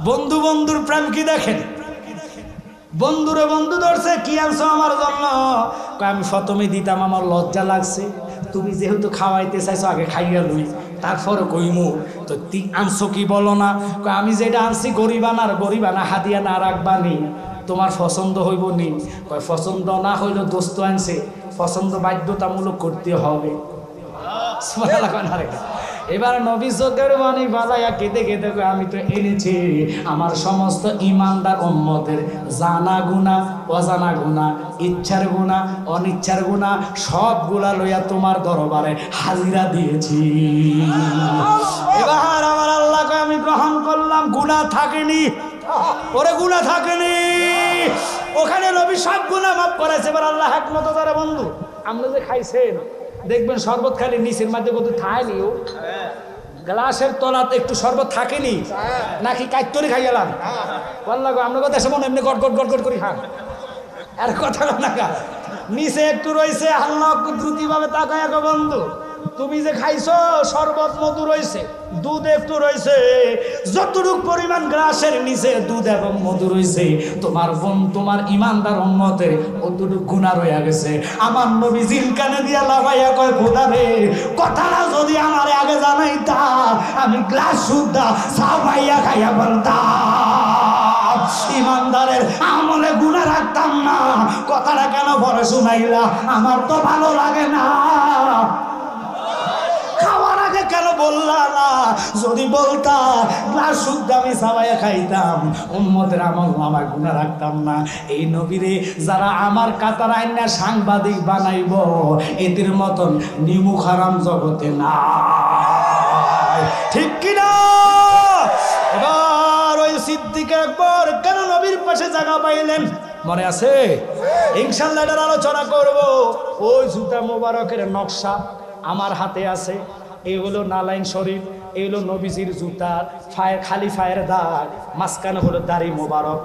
বন্ধু বন্ধুর প্রেম কি দেখেন, বন্ধুরে বন্ধু ধরছে, কি আনছো আমার জন্য? আমি প্রথমে দিতাম, আমার লজ্জা লাগছে, তুমি যেহেতু খাওয়াইতে চাইছো আগে খাইয়া লই, তারপরে কইমু। তো তুই আনছো কি বলো না? আমি যেটা আনছি গরিবানা হাদিয়া না রাখবানি, তোমার পছন্দ হইব নি? কয় পছন্দ না হইলে দোস্ত আনছে, পছন্দ বাধ্যতামূলক করতে হবে। এবার নবী চোখের পানি বাজাইয়া কেঁদে কেঁদে আমি তো এনেছি আমার সমস্ত ইমানদার উম্মতের জানা গুনাহ অজানা গুনাহ, ইচ্ছার গুনাহ অনিচ্ছার গুনাহ সবগুলা লইয়া তোমার দরবারে হাজিরা দিয়েছি। এবার আমার আল্লাহকে আমি গ্রহণ করলাম, গুনাহ থাকেনি। ওরে গুণা থাকেনি, ওখানে নবী সব গুণা মাফ করেছে। এবার আল্লাহ একমত তারা বন্ধু আমরা যে খাইছেন দেখবেন শরবত খালি নিচের মধ্যে কত থায়নি, ও গ্লাসের তলাতে একটু শরবত থাকেনি নাকি কাইতরি খাই গেলাম বললাম আমরা কথা এসে মনে এমনি গট গট গট গট করি খান আর কথা না নিচে একটু রয়েছে। আল্লাহ দ্রুতি ভাবে তাকায় বন্ধু তুমি যে খাইছো শরবত মধু রয়েছে, দুধ একটু রয়েছে, যতটুক পরিমাণ গ্লাসের নিচে দুধ এবং মধু রয়েছে তোমার বোন তোমার ইমানদার উম্মতের অতটুক গুনাহ রয়ে গেছে। আমার নবী জিল কানে দিয়া লাগাইয়া কয় খোদা রে কথাটা যদি আমার আগে জানাইতা আমি গ্লাস সুদ্ধা সাবাইয়া খাইয়া বলতাম, ইমানদারের আমলে গুনাহ রাখতাম না। কথাটা কেন পরে শুনাইলা, আমার তো ভালো লাগে না। খাওয়ার আগে কেন বললা না, যদি বলতা গ্লাস শুদ্ধ আমি সাবাইয়া খাইতাম, উম্মতের আমল আমার গুনাহ রাখতাম না। এই নবীরে যারা আমার কাতার আইনা সাংবাদিক বানাইব এদের মতন নিমুখ হারাম জগতে না, ঠিক কিনা? এবার ওই সিদ্দিক আকবর কেন নবীর পাশে জায়গা পাইলেন মনে আছে? ইনশাআল্লাহ এটার আলোচনা করব। ওই জুতা মোবারকের নকশা আমার হাতে আছে, এই হলো নালাইন শরীফ, এই হলো নবীজির জুতার ফায়ের খালি ফায়ের দাগ, মাঝখানে হলো দাড়ি মোবারক।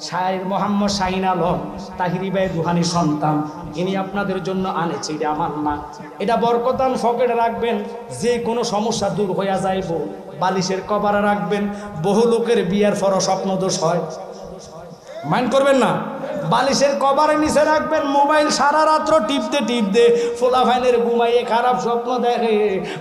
শায়ের মোহাম্মদ শাহিন আলম তাহিরি ভাই রুহানি সন্তান, ইনি আপনাদের জন্য আনেছে, এটা আমার না। এটা বরকতান পকেটে রাখবেন, যে কোনো সমস্যা দূর হইয়া যাইব। বালিশের কভারে রাখবেন, বহু লোকের বিয়ার পর স্বপ্নদোষ হয়, মাইন্ড করবেন না। বালিশের কভারের নিচে রাখবেন, মোবাইল সারা রাত্র টিপতে টিপতে ফোলা ফাইনের ঘুমাইয়ে খারাপ স্বপ্ন দেখে,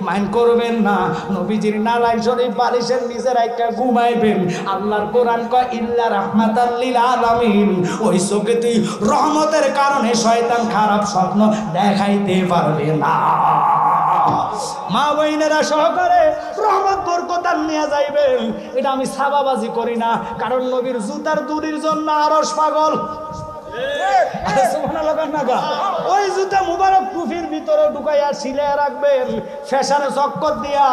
মাইন্ড করবেন না। নবীজির নালাইন শরীফ বালিশের নিচে রাখা ঘুমাইবেন। আল্লাহর কোরআন কয় ইল্লা রাহমাতাল লিল আলামিন, ওই চোখে তুই রহমতের কারণে শয়তান খারাপ স্বপ্ন দেখাইতে পারবে না। মা বইনেরা সহকারে রহমত বরকত নিয়ে যাইবেন। এটা আমি সাবাবাজি করি না, কারণ নবীর জুতার দুরির জন্য আরশ পাগল। ওই জুতা মুবারক টুফির ভিতরে ঢুকাইয়া ছিলাইয়া রাখবেন, ফ্যাশনে চক্কর দিয়া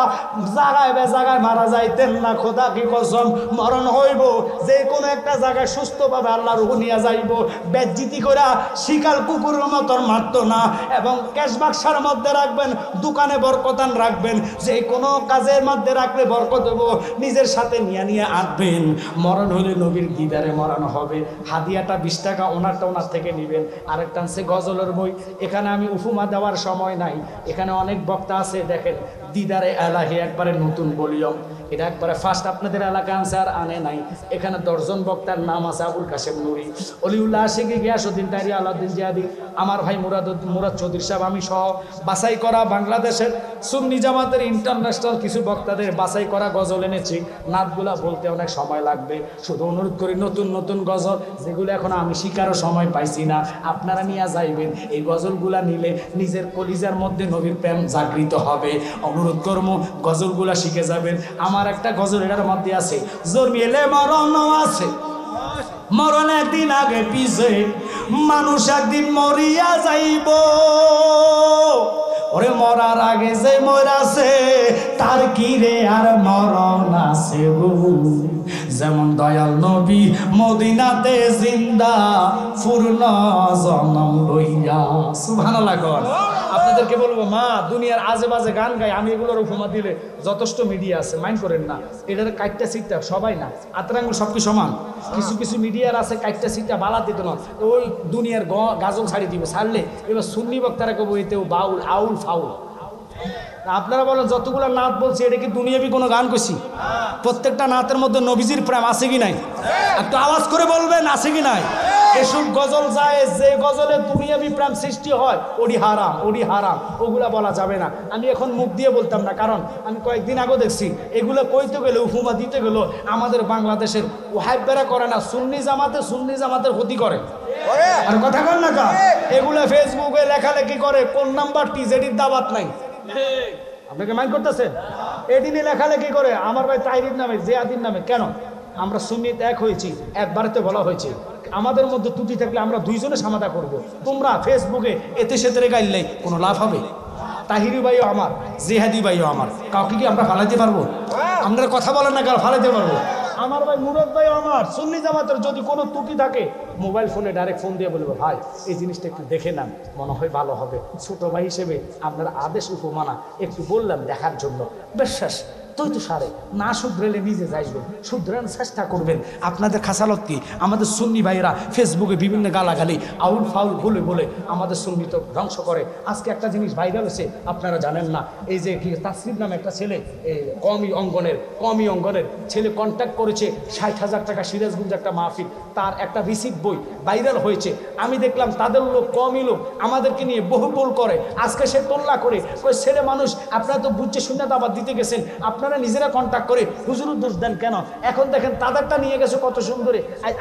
জায়গায় বে জায়গায় মারা যাইতেন না। খোদা কি কসম, মরণ হইব যে কোনো একটা জায়গায় সুস্থভাবে আল্লাহ রুহ নিয়ে যাইব। বেজ্জিতি করা শিকাল কুকুরের মতন মারত না। এবং ক্যাশ বাক্সার মধ্যে রাখবেন, দোকানে বরকতান রাখবেন, যে কোনো কাজের মধ্যে রাখলে বরকত দেব, নিজের সাথে নিয়ে নিয়ে আনবেন। মরণ হইলে নবীর দিদারে মরণ হবে। হাদিয়াটা 20 টাকা ওনারটা ওনার থেকে নেবেন। আরেকটা আছে গজলের বই, এখানে আমি উপমা দেওয়ার সময় নাই, এখানে অনেক বক্তা আছে। দেখেন দিদারে এলাহি একবারে নতুন ভলিউম, এটা একবারে ফার্স্ট আপনাদের এলাকা আছে আর আনে নাই। এখানে 10 জন বক্তার নাম আছে, আবুল কাশেম নুরি, অলিউল্লাহ আশিকি, গিয়াসউদ্দিন তাইরি, আলাউদ্দিন জিয়াদি, আমার ভাই মুরাদ চৌধুরী সাহেব, আমি সহ বাছাই করা বাংলাদেশের সুন্নি জামাতের ইন্টারন্যাশনাল কিছু বক্তাদের বাছাই করা গজল এনেছি। নাতগুলা বলতে অনেক সময় লাগবে, শুধু অনুরোধ করি নতুন নতুন গজল যেগুলো এখন আমি শিকারও সময় পাইছি না, আপনারা নিয়ে যাইবেন। এই গজলগুলা নিলে নিজের কলিজার মধ্যে নবীর প্রেম জাগৃত হবে। অনুরোধ করবো গজলগুলা শিখে যাবেন। আমার একটা গজল এটার মধ্যে আছে, জন্মিলে মরণ আছে, মরণের দিন আগে পিছে মানুষ একদিন মরিয়া যাইব। ওরে মরার আগে যে মরাছে তার কি রে আর মরণ আছে গো। যেমন দয়াল নবী মদিনাতে জিন্দা পূর্ণ জনম লইয়া। সুবহানাল্লাহ। আপনাদেরকে বলবো মা দুনিয়ার আজে বাজে গান গাই, আমি এগুলোর উপমা দিলে যথেষ্ট মিডিয়া আছে, মাইন্ড করেন না। এটার কাইটটা সিটটা সবাই না, আতরাঙ্গুল সব কি সমান? কিছু কিছু মিডিয়ার আছে কাইটটা সিটটা বালা দিত না, ওই দুনিয়ার গাজল ছাড়ি দিব, ছাড়লে এবার সুন্নি বক্তারা কেউ বইতেও বাউল আউল ফাউল। আপনারা বলেন যতগুলো নাত বলছি এটা কি দুনিয়াবি কোনো গান করছি? প্রত্যেকটা নাতের মধ্যে নবীজির প্রেম আছে কি নাই? একটু আওয়াজ করে বলবেন আছে কি নাই? এসব গজল যায় যে গজলে দুনিয়াবি প্রেম সৃষ্টি হয় ওডি হারাম, ওডি হারাম, ওগুলা বলা যাবে না। আমি এখন মুখ দিয়ে বলতাম না, কারণ আমি কয়েকদিন আগে দেখছি এগুলো কইতে গেলে উপমা দিতে গেলো আমাদের বাংলাদেশের ওয়াহাইবেরা করে না, সুন্নি জামাতের ক্ষতি করে। আর কথা কর না কা, এগুলো ফেসবুকে লেখালেখি করে, কোন নাম্বার টিজেডির দাবাত নাই, আপনাকে মাইন্ড করতেছেন? এদিনই লেখালেখি করে আমার ভাই তাইরির নামে, জিয়াদির নামে। কেন? আমরা সুন্নিতে এক হয়েছি, একবারেতে বলা হয়েছে আমাদের মধ্যে ত্রুটি থাকলে আমরা দুইজনে সমাধান করব। তোমরা ফেসবুকে এতে সেতে গাইলে কোনো লাভ হবে? তাহিরি ভাইও আমার, জিহাদি ভাইও আমার, কাউকে কি আমরা ফালাইতে পারবো? আপনারা কথা বলেন না, কারো ফালাইতে পারবো? আমার ভাই মুরাদ ভাই আমার সুন্নি জামাতের যদি কোনো ত্রুটি থাকে মোবাইল ফোনে ডাইরেক্ট ফোন দিয়ে বলবো ভাই এই জিনিসটা একটু দেখে নেন, মনে হয় ভালো হবে। ছোট ভাই হিসেবে আপনার আদেশ উপমানা একটু বললাম দেখার জন্য, বিশ্বাস তুই তো সারে না শুধরেলে নিজে যাইবেন, শুধরানোর চেষ্টা করবেন। আপনাদের খাসালত কি আমাদের সুন্নি ভাইয়েরা ফেসবুকে বিভিন্ন গালাগালি আউল ফাউল বলে বলে আমাদের সুন্নি তো ধ্বংস করে। আজকে একটা জিনিস ভাইরাল হয়েছে আপনারা জানেন না, এই যে কি তাসরিফ নামে একটা ছেলে কমি অঙ্গনের ছেলে কন্ট্যাক্ট করেছে 60,000 টাকা সিরাজগঞ্জ একটা মাহফিল, তার একটা রিসিপ্ট বই ভাইরাল হয়েছে। আমি দেখলাম তাদের লোক কমই লোক আমাদেরকে নিয়ে বহু করে। আজকে সে তোল্লা করে ওই ছেলে মানুষ, আপনারা তো বুঝছে শূন্য আবার দিতে গেছেন, আপনারা নিজেরা কন্ট্যাক্ট করে হুজুর দোষ দেন কেন? এখন দেখেন তাদেরটা নিয়ে গেছে কত সুন্দরে।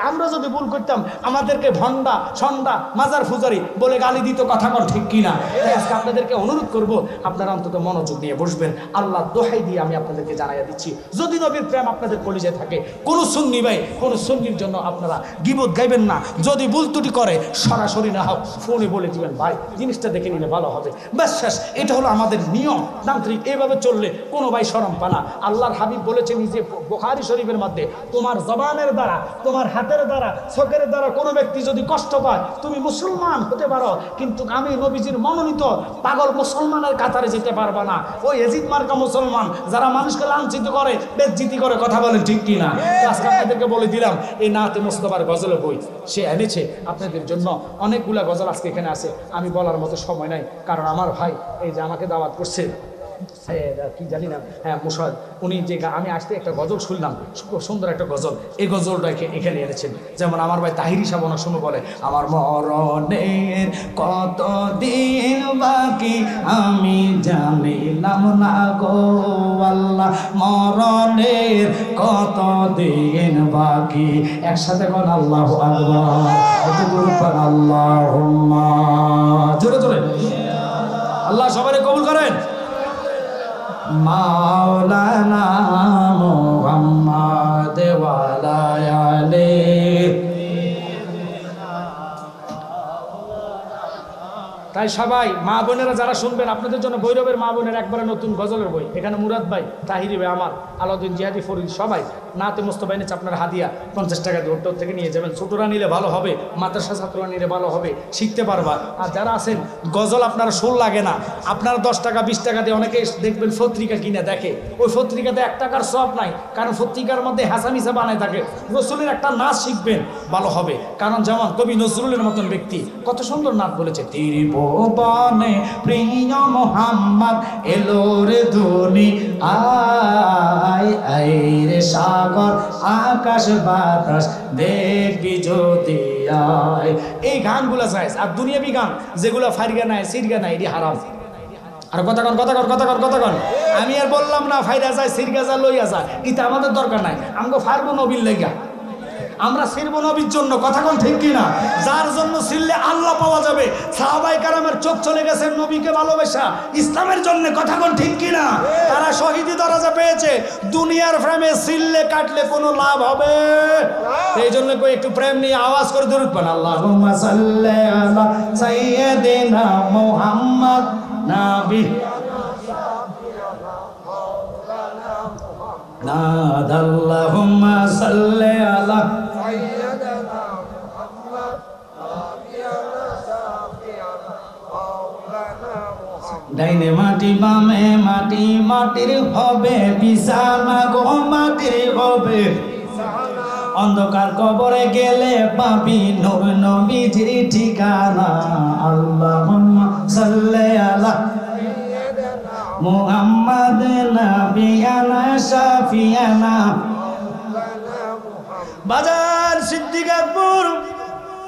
আমরা যদি ভুল করতাম আমাদেরকে ভন্ডা সন্ডা মাজার ফুজারি বলে গালি দিত, কথা কর ঠিক কিনা? তাই আজকে আপনাদেরকে অনুরোধ করব আপনারা অন্তত মনোযোগ দিয়ে বসবেন। আল্লাহ দোহাই দিয়ে আমি আপনাদেরকে জানাইয়া দিচ্ছি, যদি নবীর প্রেম আপনাদের কলিজায় থাকে, কোনো সুন্নি ভাই কোনো সুন্নির জন্য আপনারা গীবত গাইবেন না। যদি ভুল ত্রুটি করে সরাসরি না হোক ফোনে বলে দিবেন ভাই জিনিসটা দেখে নিলে ভালো হবে, ব্যাস শেষ। এটা হলো আমাদের নিয়ম তান্ত্রিক, এইভাবে চললে কোনো ভাই শরম পানা। আল্লাহর হাবিব বলেছেন নিজে বুখারী শরীফের মধ্যে, তোমার জবানের দ্বারা তোমার হাতের দ্বারা চোখের দ্বারা কোনো ব্যক্তি যদি কষ্ট পায় তুমি মুসলমান হতে পারো, কিন্তু আমি নবীজির মনোনীত পাগল মুসলমানের কাতারে যেতে পারবা না। ওই এজিদ মার্কা মুসলমান যারা মানুষকে লাঞ্ছিত করে বেজ্জিতি করে, কথা বলেন ঠিক কিনা? আজকে আপনাদেরকে বলে দিলাম এই নাতে মুস্তফার গজলের বই সে এনেছে আপনাদের জন্য, অনেকগুলা গজল আজকে এখানে আছে। আমি বলার মতো সময় নাই, কারণ আমার ভাই এই যে আমাকে দাওয়াত করছে কি জানি না, হ্যাঁ মুশাদ, উনি যে আমি আসতে একটা গজল শুনলাম, খুব সুন্দর একটা গজল, এই গজলটা এখানে এনেছেন। যেমন আমার ভাই তাহিরি সাহেব অনেক সময় বলে, আমার মরণের কত দিন বাকি আমি জানিলাম না গো আল্লাহ, মরণের কত দিন বাকি। একসাথে কোন আল্লাহু আকবার, কত গুরুত্ব আল্লাহুম্মা, জোরে জোরে আল্লাহ সবাই কবুল করেন। মাওলানা মুহাম্মদ ওয়া আলা আলিহি। তাই সবাই মা বোনেরা যারা শুনবেন আপনাদের জন্য ভৈরবের মা বোনের একবারে নতুন গজলের বই, এখানে মুরাদ ভাই, তাহিরি ভাই, আমার আলাউদ্দিন জিহাদি ফরিদ সবাই নাতে মুস্তফা এনেছে আপনার হাদিয়া 50 টাকা দিয়ে ওর থেকে নিয়ে যাবেন। ছোটরা নিলে ভালো হবে, মাদ্রাসা ছাত্ররা নিলে ভালো হবে, শিখতে পারবা। আর যারা আছেন গজল আপনারা সুর লাগে না, আপনারা 10 টাকা 20 টাকা দিয়ে অনেকে দেখবেন পত্রিকা কিনে দেখে, ওই পত্রিকাতে 1 টাকার সব নাই, কারণ পত্রিকার মধ্যে হাসামিসা বানায় থাকে। রসুলের একটা নাচ শিখবেন ভালো হবে, কারণ যেমন কবি নজরুলের মতন ব্যক্তি কত সুন্দর নাচ বলেছে, ত্রিভুবনে প্রিয় মোহাম্মদ এলো রে ধনী আয় আয় রে সাগর আকাশ বাতাস দেখবি যদি আয়। এই গানগুলা চাই, আর দুনিয়াবি গান যেগুলো ফাইরগা নাই সিরগা নাই এটি হারাম। আর কথা কন আমি আর বললাম না ফাইরা যায় সিরগা যা লইয়া যায়, এটা আমাদের দরকার নাই। আমাকে ফারবো নবীর লেগা, আমরা ছিড়ব নবীর জন্য, কথা কোন ঠিক কিনা? যার জন্য ছিড়লে আল্লাহ পাওয়া যাবে। সাহাবায়ে কেরামের চোখ চলে গেছে নবীকে ভালোবাসা ইসলামের জন্য, কথা কোন ঠিক কিনা? তারা শহীদি দরজা পেয়েছে। দুনিয়ার প্রেমে ছিড়লে কাটলে কোনো লাভ হবে? এই জন্য কই একটু প্রেম নিয়ে আওয়াজ করে দরুদ পড়েন, আল্লাহুম্মা সাল্লি আলা সাইয়্যিদিনা মুহাম্মদ নাবি নাদাল্লাহুম্মা সাল্লি আলা ডাইনে মাটি বামে মাটি, মাটির হবে বিছানা গো, মাটির হবে অন্ধকার কবরে গেলে পাবি নূর নবীজির ঠিকানা। আল্লাহুম্মা সাল্লি আলা মুহাম্মদ নাবিয়ানা শাফিয়ানা। বাজার সিদ্দিক আকবর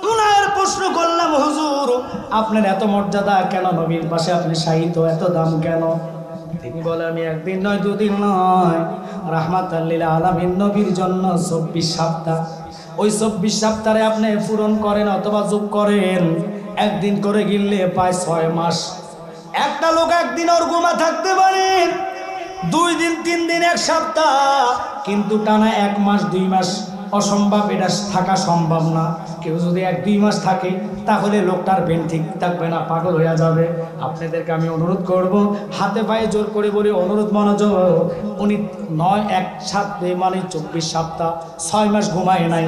উনার প্রশ্ন করলাম, হুজুর আপনার এত মর্যাদা কেন, নবীর পাশে আপনি সাহিত্য এত দাম কেন? তিনি বলে, আমি একদিন নয় দুদিন নয়, রাহমাতাল লিল আলামিন নবীর জন্য 24 সপ্তাহ, ওই 24 সপ্তাহে আপনি পূরণ করেন অথবা যোগ করেন, একদিন করে গিললে পায় 6 মাস। একটা লোক একদিন ওর ঘুমা থাকতে পারে, 2 দিন 3 দিন 1 সপ্তাহ, কিন্তু টানা 1 মাস 2 মাস অসম্ভব, এটা থাকা সম্ভব না। কেউ যদি 1-2 মাস থাকে তাহলে লোকটার ব্রেন ঠিক থাকবে না, পাগল হয়ে যাবে। আপনাদেরকে আমি অনুরোধ করব, হাতে পায়ে জোর করে বলি, অনুরোধ মনোযোগ। উনি 9-1-7 মানে 24 সপ্তাহ 6 মাস ঘুমায় নাই,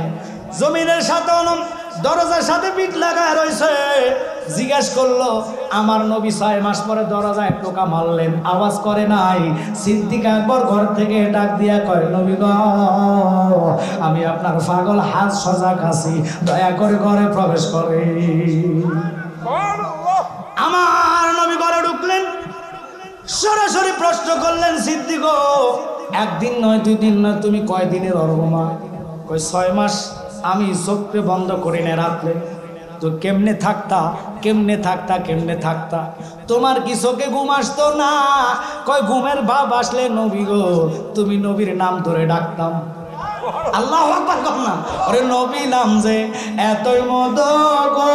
জমিনের সাথে দরজার সাথে পিঠ লাগায় রয়েছে। জিজ্ঞাসা করলো, আমার নবী 6 মাস পরে দরজায় টোকা মারলেন, আওয়াজ করে নাই। সিদ্দিক আকবর ঘর থেকে ডাক দিয়া কয়, নবী গো, আমি আপনার পাগল হাত সজাগ আছি, দয়া করে ঘরে প্রবেশ করে। আমার নবী ঘরে ঢুকলেন, সরাসরি প্রশ্ন করলেন, সিদ্দিক একদিন নয় 2 দিন নয়, তুমি কয়দিনের অরমা? কয় 6 মাস আমি চোখে বন্ধ করি না রাত্রে। তো কেমনে থাকতা, কেমনে থাকতা, কেমনে থাকতা? তোমার কি চোখে ঘুম আসতো না? কয় ঘুমের ভাব আসলে নবী গো, তুমি নবীর নাম ধরে ডাকতাম। আল্লাহু আকবার কর না। ওরে নবী নাম যে এতই মধুর গো,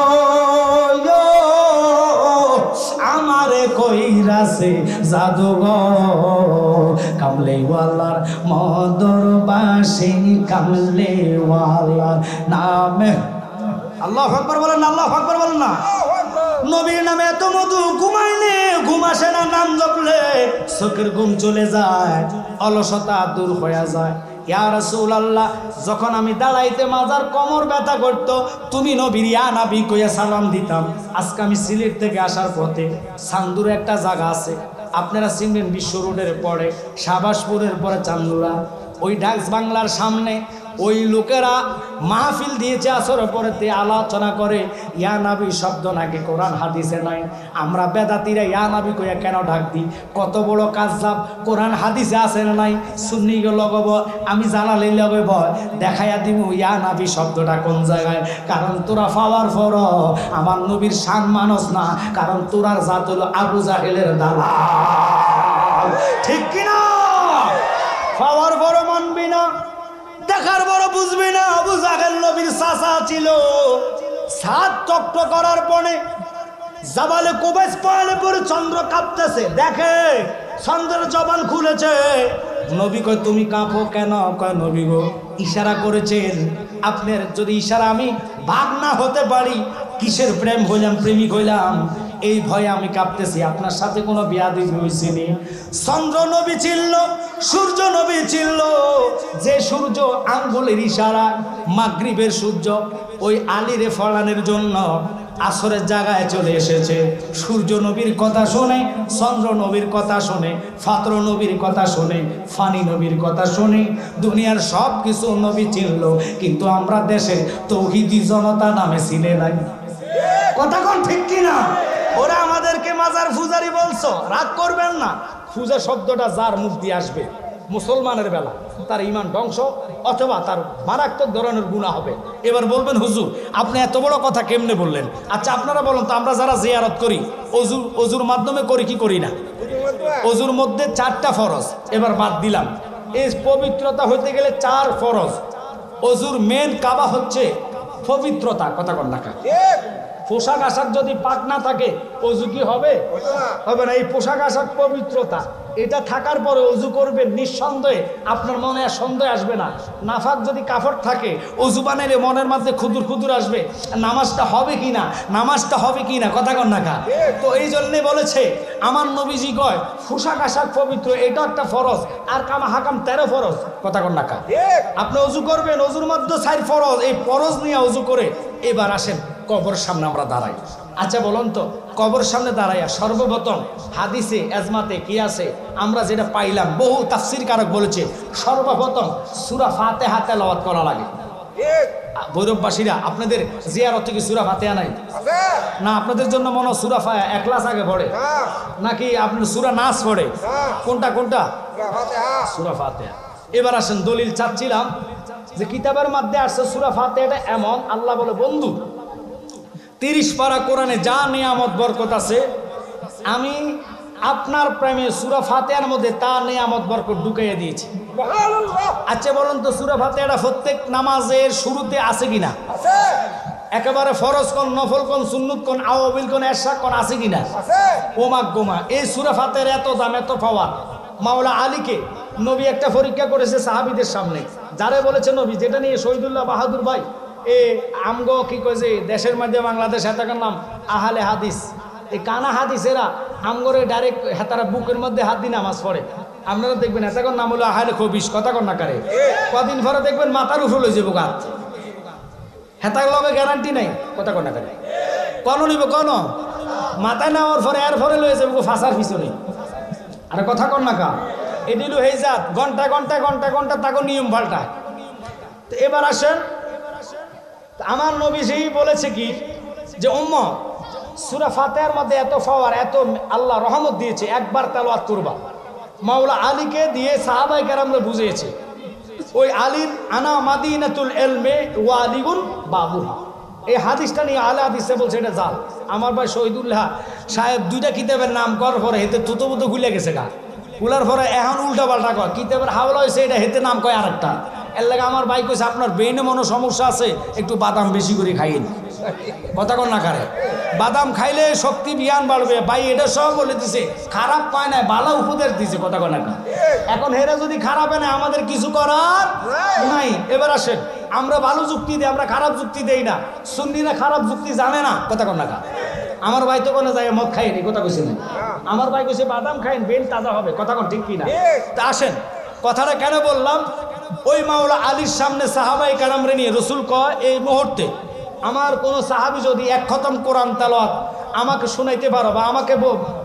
আমারে কইরাছে জাদুঘর, কামলেওয়ালার মধুর বাসি, কামলেওয়ালার নামে। আল্লাহু আকবার বলেন, আল্লাহু আকবার বলেন না। নবীর নামে এত মধু, ঘুমাইলে ঘুম আসে না, নাম জপলে চোখের ঘুম চলে যায়, অলসতা দূর হয়ে যায়। ইয়া রাসূলুল্লাহ, যখন আমি দাঁড়াইতে মাজার কোমর ব্যথা করতো, তুমি নবীর ইয়া নবী কইয়া সালাম দিতাম। আজকে আমি সিলেট থেকে আসার পথে চান্দুরে একটা জায়গা আছে, আপনারা চিনবেন, বিশ্ব রোডের পরে, শাহবাজপুরের পরে চান্দুরা, ওই ডাক্স বাংলার সামনে ওই লোকেরা মাহফিল দিয়েছে, আসরের পরেতে আলোচনা করে ইয়া নবী শব্দ নাকি কোরআন হাদিসে নাই। আমরা বেদাতিরা ইয়া নবী কইয়া কেন ডাক দিই? কত বড় কাজজাব, কোরআন হাদিসে আছে না নাই? সুন্নি লগব, আমি জানালে লগব, দেখাইয়া দিব ইয়া নবী শব্দটা কোন জায়গায়। কারণ তোরা পাওয়ার পর আমার নবীর শান মানস না, কারণ তোরার জাত হলো আবু জাহেলের দালাল, ঠিক কিনা? পাওয়ার পর মানবি না, দেখার বড় বুঝবি না। আবু জাহেল নবীর চাচা ছিল। সাত টক করার পরে জাবালে কুবাইস পালে পরে চন্দ্র কাঁপতেছে, দেখে চন্দ্রের জবান খুলেছে। নবী কয়, তুমি কাঁপো কেন? কয়, নবী গো, ইশারা করেছেন, আপনার যদি ইশারা আমি ভাগ না হতে পারি, কিসের প্রেম হইলাম, প্রেমিক হইলাম, এই ভয়ে আমি কাঁপতেছি। আপনার সাথে কোনো বিয়াদবি হইছেনি? চন্দ্র নবী চিনল, সূর্য নবী চিনল, যে সূর্য আঙ্গুলের ইশারা, মাগরিবের সূর্য ওই আলীরে ফলানোর জন্য আসরের জায়গায় চলে এসেছে। সূর্য নবীর কথা শোনে, চন্দ্র নবীর কথা শোনে, ফাতর নবীর কথা শোনে, ফানি নবীর কথা শোনে, দুনিয়ার সব কিছু নবী চিনল, কিন্তু আমরা দেশে তৌহিদি জনতা নামে চিনে নাই। কথা কোন ঠিক কিনা? ওরা আমাদেরকে মাজার পূজারি বলছো, রাগ করবেন না। পূজা শব্দটা যার মুখ দিয়ে আসবে মুসলমানের বেলা, তার ইমান ধ্বংস অথবা তার মারাত্মক ধরনের গুনাহ হবে। এবার বলবেন, হুজুর আপনি এত বড় কথা কেমনে বললেন? আচ্ছা আপনারা বলুন তো, আমরা যারা জিয়ারত করি, অজুর মাধ্যমে করি কি করি না? অজুর মধ্যে 4টা ফরজ, এবার বাদ দিলাম। এই পবিত্রতা হইতে গেলে 4 ফরজ। অজুর মেন কাবা হচ্ছে পবিত্রতা, কথা কন না। পোশাক আশাক যদি পাক না থাকে অজু কি হবে? হবে না। এই পোশাক আশাক পবিত্রতা, এটা থাকার পরে অজু করবেন, নিঃসন্দেহে আপনার মনে আর সন্দেহ আসবে না। নাফাক যদি কাপড় থাকে, অজু বানাইলে মনের মধ্যে খুদুর খুদুর আসবে, নামাজটা হবে কি না, নামাজটা হবে কি না, কথা কন না কা। তো এই জন্যে বলেছে আমার নবীজি কয়, পোশাক আশাক পবিত্র, এটা একটা ফরজ, আর কামা হাকাম 13 ফরজ, কথা কন না কা। আপনি অজু করবেন, অজুর মধ্যে 4 ফরজ, এই ফরজ নিয়ে অজু করে এবার আসেন কবর সামনে আমরা দাঁড়াই। আচ্ছা বলুন তো, কবর সামনে দাঁড়াইয়া সর্বপ্রথম হাদিসে এজমাতে কি আছে? আমরা যেটা পাইলাম, বহু তাফসীর কারক বলেছে সর্বপ্রথম সূরা ফাতিহা তেলাওয়াত করা লাগে। ভৈরববাসীরা, আপনাদের জিয়ারত থেকে সূরা ফাতিহা নাই না? আপনাদের জন্য মনে সূরা ইখলাস আগে পড়ে নাকি আপনি সূরা নাস পড়ে? কোনটা কোনটা? সূরা ফাতিহা। এবার আসেন, দলিল চাচ্ছিলাম যে কিতাবের মধ্যে আসছে সূরা ফাতিহাটা এমন, আল্লাহ বলে, বন্ধু 30 পারা কোরআনে যা নিয়ামত বরকত আছে, আমি আপনার প্রেমে সূরা ফাতিহার মধ্যে তা নিয়ামত বরকত ঢুকাইয়া দিয়েছি। আচ্ছা বলুন তো, সূরা ফাতিহাটা প্রত্যেক নামাজের শুরুতে আছে কিনা? একেবারে ফরজ কোন, নফল কোন, সুন্নত কোন, আওয়াবিল কোন, এরশাদ কোন, আছে কিনা? ওমা গোমা, এই সূরা ফাতিহার এত দাম, এত পাওয়ার। মাওলা আলীকে নবী একটা পরীক্ষা করেছে সাহাবীদের সামনে, যারে বলেছে নবী, যেটা নিয়ে শহীদুল্লাহ বাহাদুর ভাই এ আমগো কি কয় যে দেশের মধ্যে বাংলাদেশ হেতাকার নাম আহলে হাদিস, এই কানা হাদিসেরা আমগরে ডাইরেক্ট হেতারা বুকের মধ্যে হাত দিয়ে নামাজ পড়ে। আপনারা দেখবেন হেতাকর নাম হলো আহলে খবিস, কথা কন না কারে, কদিন পরে দেখবেন মাথার উপর লই যাবো গাত, হেতার লগে গ্যারান্টি নাই, কথা কন না কারে, কন নিব কন মাথায় নেওয়ার পরে এর পরে লয়ে যাবো ফাঁসার পিছনে, আরে কথা কন না কা, এদিল হয়ে যাত ঘন্টা ঘন্টা ঘন্টা ঘন্টা তাকে নিয়ম পাল্টায়। তো এবার আসেন, আমার নবীজি বলেছে কি যে উম্মত সূরা ফাতিহার মধ্যে এত পাওয়ার, এত আল্লাহ রহমত দিয়েছে, একবার তেলাওয়াত করবা। মাওলা আলীকে দিয়ে সাহাবায়ে কেরামরা বুঝিয়েছে, ওই আলীর আনা মাদিনাতুল ইলমে ওয়া আলীগুন বাবুহা, এই হাদিসটা নিয়ে আলে হাদিসে বলছে এটা জাল। আমার ভাই শহীদুল্লাহ সাহেব দুইটা কিতাবের নাম কর পরে হেতে তুতো বুতো ভুলে গেছে গা, কুলার পরে এখন উল্টা পাল্টা কয়, কিতাবের হাওলা হয়েছে এটা হেতে নাম কয় আরেকটা। এর লাগে আমার ভাই কইছে আপনার ব্রেইনে মনে সমস্যা আছে, একটু বাদাম বেশি করে খাইন, কথা কন না কারে, বাদাম খাইলে শক্তি বিয়ান বাড়বে। ভাই এটা সব বলে দিছে, খারাপ পায় না, ভালো উপদেশ দিছে, কথা কন না কা। এখন হেরা যদি খারাপ না আমাদের কিছু করার নাই। এবার আসেন, আমরা ভালো যুক্তি দিই, আমরা খারাপ যুক্তি দেই না। সুন্নিরা খারাপ যুক্তি জানে না, কথা কন না কা। আমার ভাই তো কোনো যায় মদ খাইনি, কথা কইছে না, আমার ভাই কইছে বাদাম খাইন বেন তাজা হবে, কথা কন ঠিক কিনা। তা আসেন, কথাটা কেন বললাম, ওই মাওলা আলীর সামনে সাহাবায়ে কেরামরে নিয়ে রসুল কয় এই মুহূর্তে আমার কোনো সাহাবী যদি এক খতম কোরআন তেলাওয়াত আমাকে শোনাইতে পারো বা আমাকে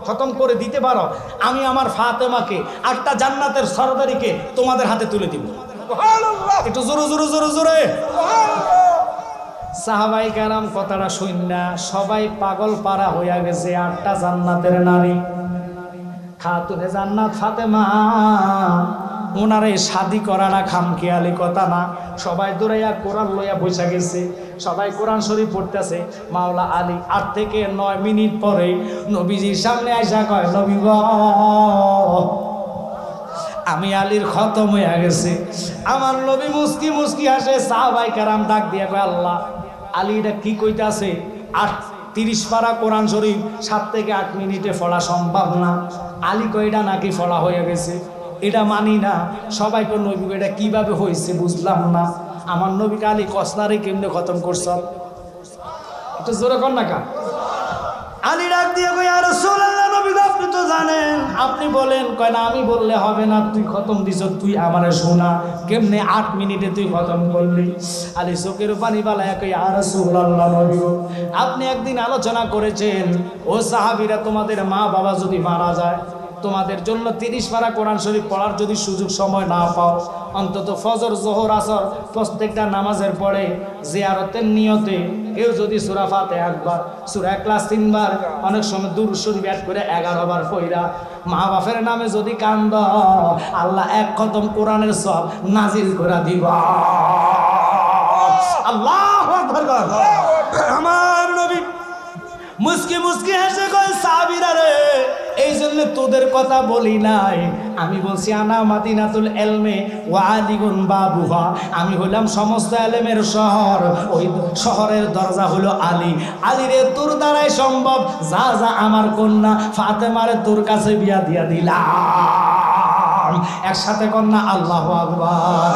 খতম করে দিতে পারো, আমি আমার ফাতেমাকে 8টা জান্নাতের সরদারিকে তোমাদের হাতে তুলে দিব। একটু জোরে জোরে জোরে জোরে। সাহাবায়ে কেরাম কথাটা শুননা সবাই পাগল পারা হইয়া গেছে। 8টা জান্নাতের নারী, খাতুনে জান্নাত ফাতেমা, ওনারে শাদি করা না খামখেয়ালি কথা না, সবাই দৌড়াইয়া কোরআন লইয়া বসে গেছে, সবাই কোরআন শরীফ পড়তেছে। মাওলা আলী 8 থেকে 9 মিনিট পরে নবীজির সামনে আইসা কয়, নবী গো আমি আলীর খতম হইয়া গেছে। আমার নবী মুস্কি মুস্কি হাসে, সাহাবায়ে কেরাম ডাক দিয়া কয় আল্লাহ আলী এটা কি কইতাছে, 30 পারা কোরআন শরীফ 7 থেকে 8 মিনিটে পড়া সম্ভব না। আলী কয় এটা নাকি পড়া হয়ে গেছে, এটা মানি না। সবাই তো নবী এটা কিভাবে হয়েছে বুঝলাম না, আমার নবীকে আলী কসনারে কেমনে খতম করছ, একটু জোরে কর না কা। আলী ডাক দিয়ে কই ইয়া রাসূলুল্লাহ, নবী আপনি তো জানেন, আপনি বলেন। কয় না আমি বললে হবে না, তুই খতম দিছ, তুই আমারে শোনা, কেমনে 8 মিনিটে তুই খতম করলি। আলী চোখের পানি বালায়া কই ইয়া রাসূলুল্লাহ, নবী আপনি একদিন আলোচনা করেছেন ও সাহাবীরা তোমাদের মা বাবা যদি মারা যায়, তোমাদের জন্য 30 পারা কোরআন শরীফ পড়ার যদি সুযোগ সময় না পাও, অন্তত ফজর জোহর আসর প্রত্যেকটা নামাজের পরে জিয়ারতের নিয়তে কেউ যদি সূরা ফাতিহা একবার, সূরা ইখলাস 3 বার, অনেক সময় দুরূদ শরীফ অ্যাড করে 11 বার পড়া মা বাপের নামে যদি কান্দ, আল্লাহ 1 খতম কোরআনের সব নাজিল করে দিবা। আল্লাহু আকবার। আমার নবী মুস্কি মুস্কি হেসে কয় সাহাবীরা রে, এই জন্য তোদের কথা বলি নাই, আমি বলছি আনা মাদিনাতুল ইলমে ওয়া আলীগুন বাবুহা, আমি হলাম সমস্ত ইলমের শহর, ওই শহরের দরজা হলো আলী। আলী রে তোর দ্বারাই সম্ভব, যা যা আমার কন্যা ফাতেমারে তোর কাছে বিয়া দিয়া দিলাম। একসাথে কন্যা আল্লাহু আকবার।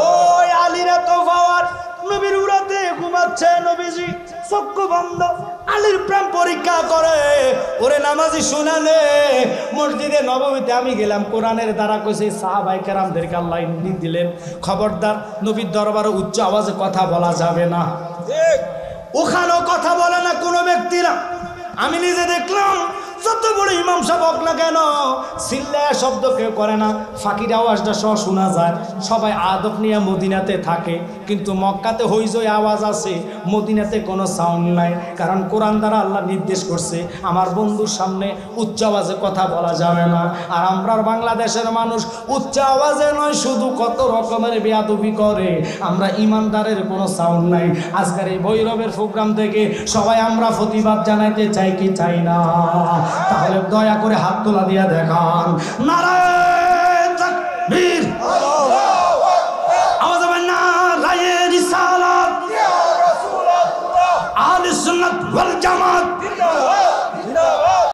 ওই আলীর এত পাওয়ার, নবীর উরাতে ঘুমাচ্ছে নবীজি চক্ষু বন্ধ, আলীর প্রেম পরীক্ষা করে। ওরে নামাজি শুনালে, মসজিদে নববীতে আমি গেলাম, কোরআনের দ্বারা কইছে সাহাবায়ে কেরামদেরকে আল্লাহ ইঙ্গিত দিলেন, খবরদার নবীর দরবারে উচ্চ আওয়াজে কথা বলা যাবে না। ওখানেও কথা বলে না কোনো ব্যক্তিরা। আমি নিজে দেখলাম, যত বড় ইমাম সাহেব হোক না কেন, চিল্লায়া শব্দ কেউ করে না, ফাঁকির আওয়াজটা সহ শোনা যায়। সবাই আদব নিয়ে মদিনাতে থাকে, কিন্তু মক্কাতে হইজই আওয়াজ আছে, মদিনাতে কোনো সাউন্ড নাই। কারণ কোরআন দ্বারা আল্লাহ নির্দেশ করছে আমার বন্ধুর সামনে উচ্চ আওয়াজে কথা বলা যাবে না। আর আমরা বাংলাদেশের মানুষ উচ্চ আওয়াজে নয়, শুধু কত রকমের বেয়াদবি করে। আমরা ইমানদারের কোনো সাউন্ড নাই। আজকের এই ভৈরবের প্রোগ্রাম থেকে সবাই আমরা প্রতিবাদ জানাইতে চাই কি চাই না? তাহলে দয়া করে হাত তোলা দিয়া দেখান, নারায়ে তাকবীর, আওয়াজ হবে নারায়ে রিসালাত, ইয়া রাসূলুল্লাহ, আহলে সুন্নাত ওয়াল জামাত।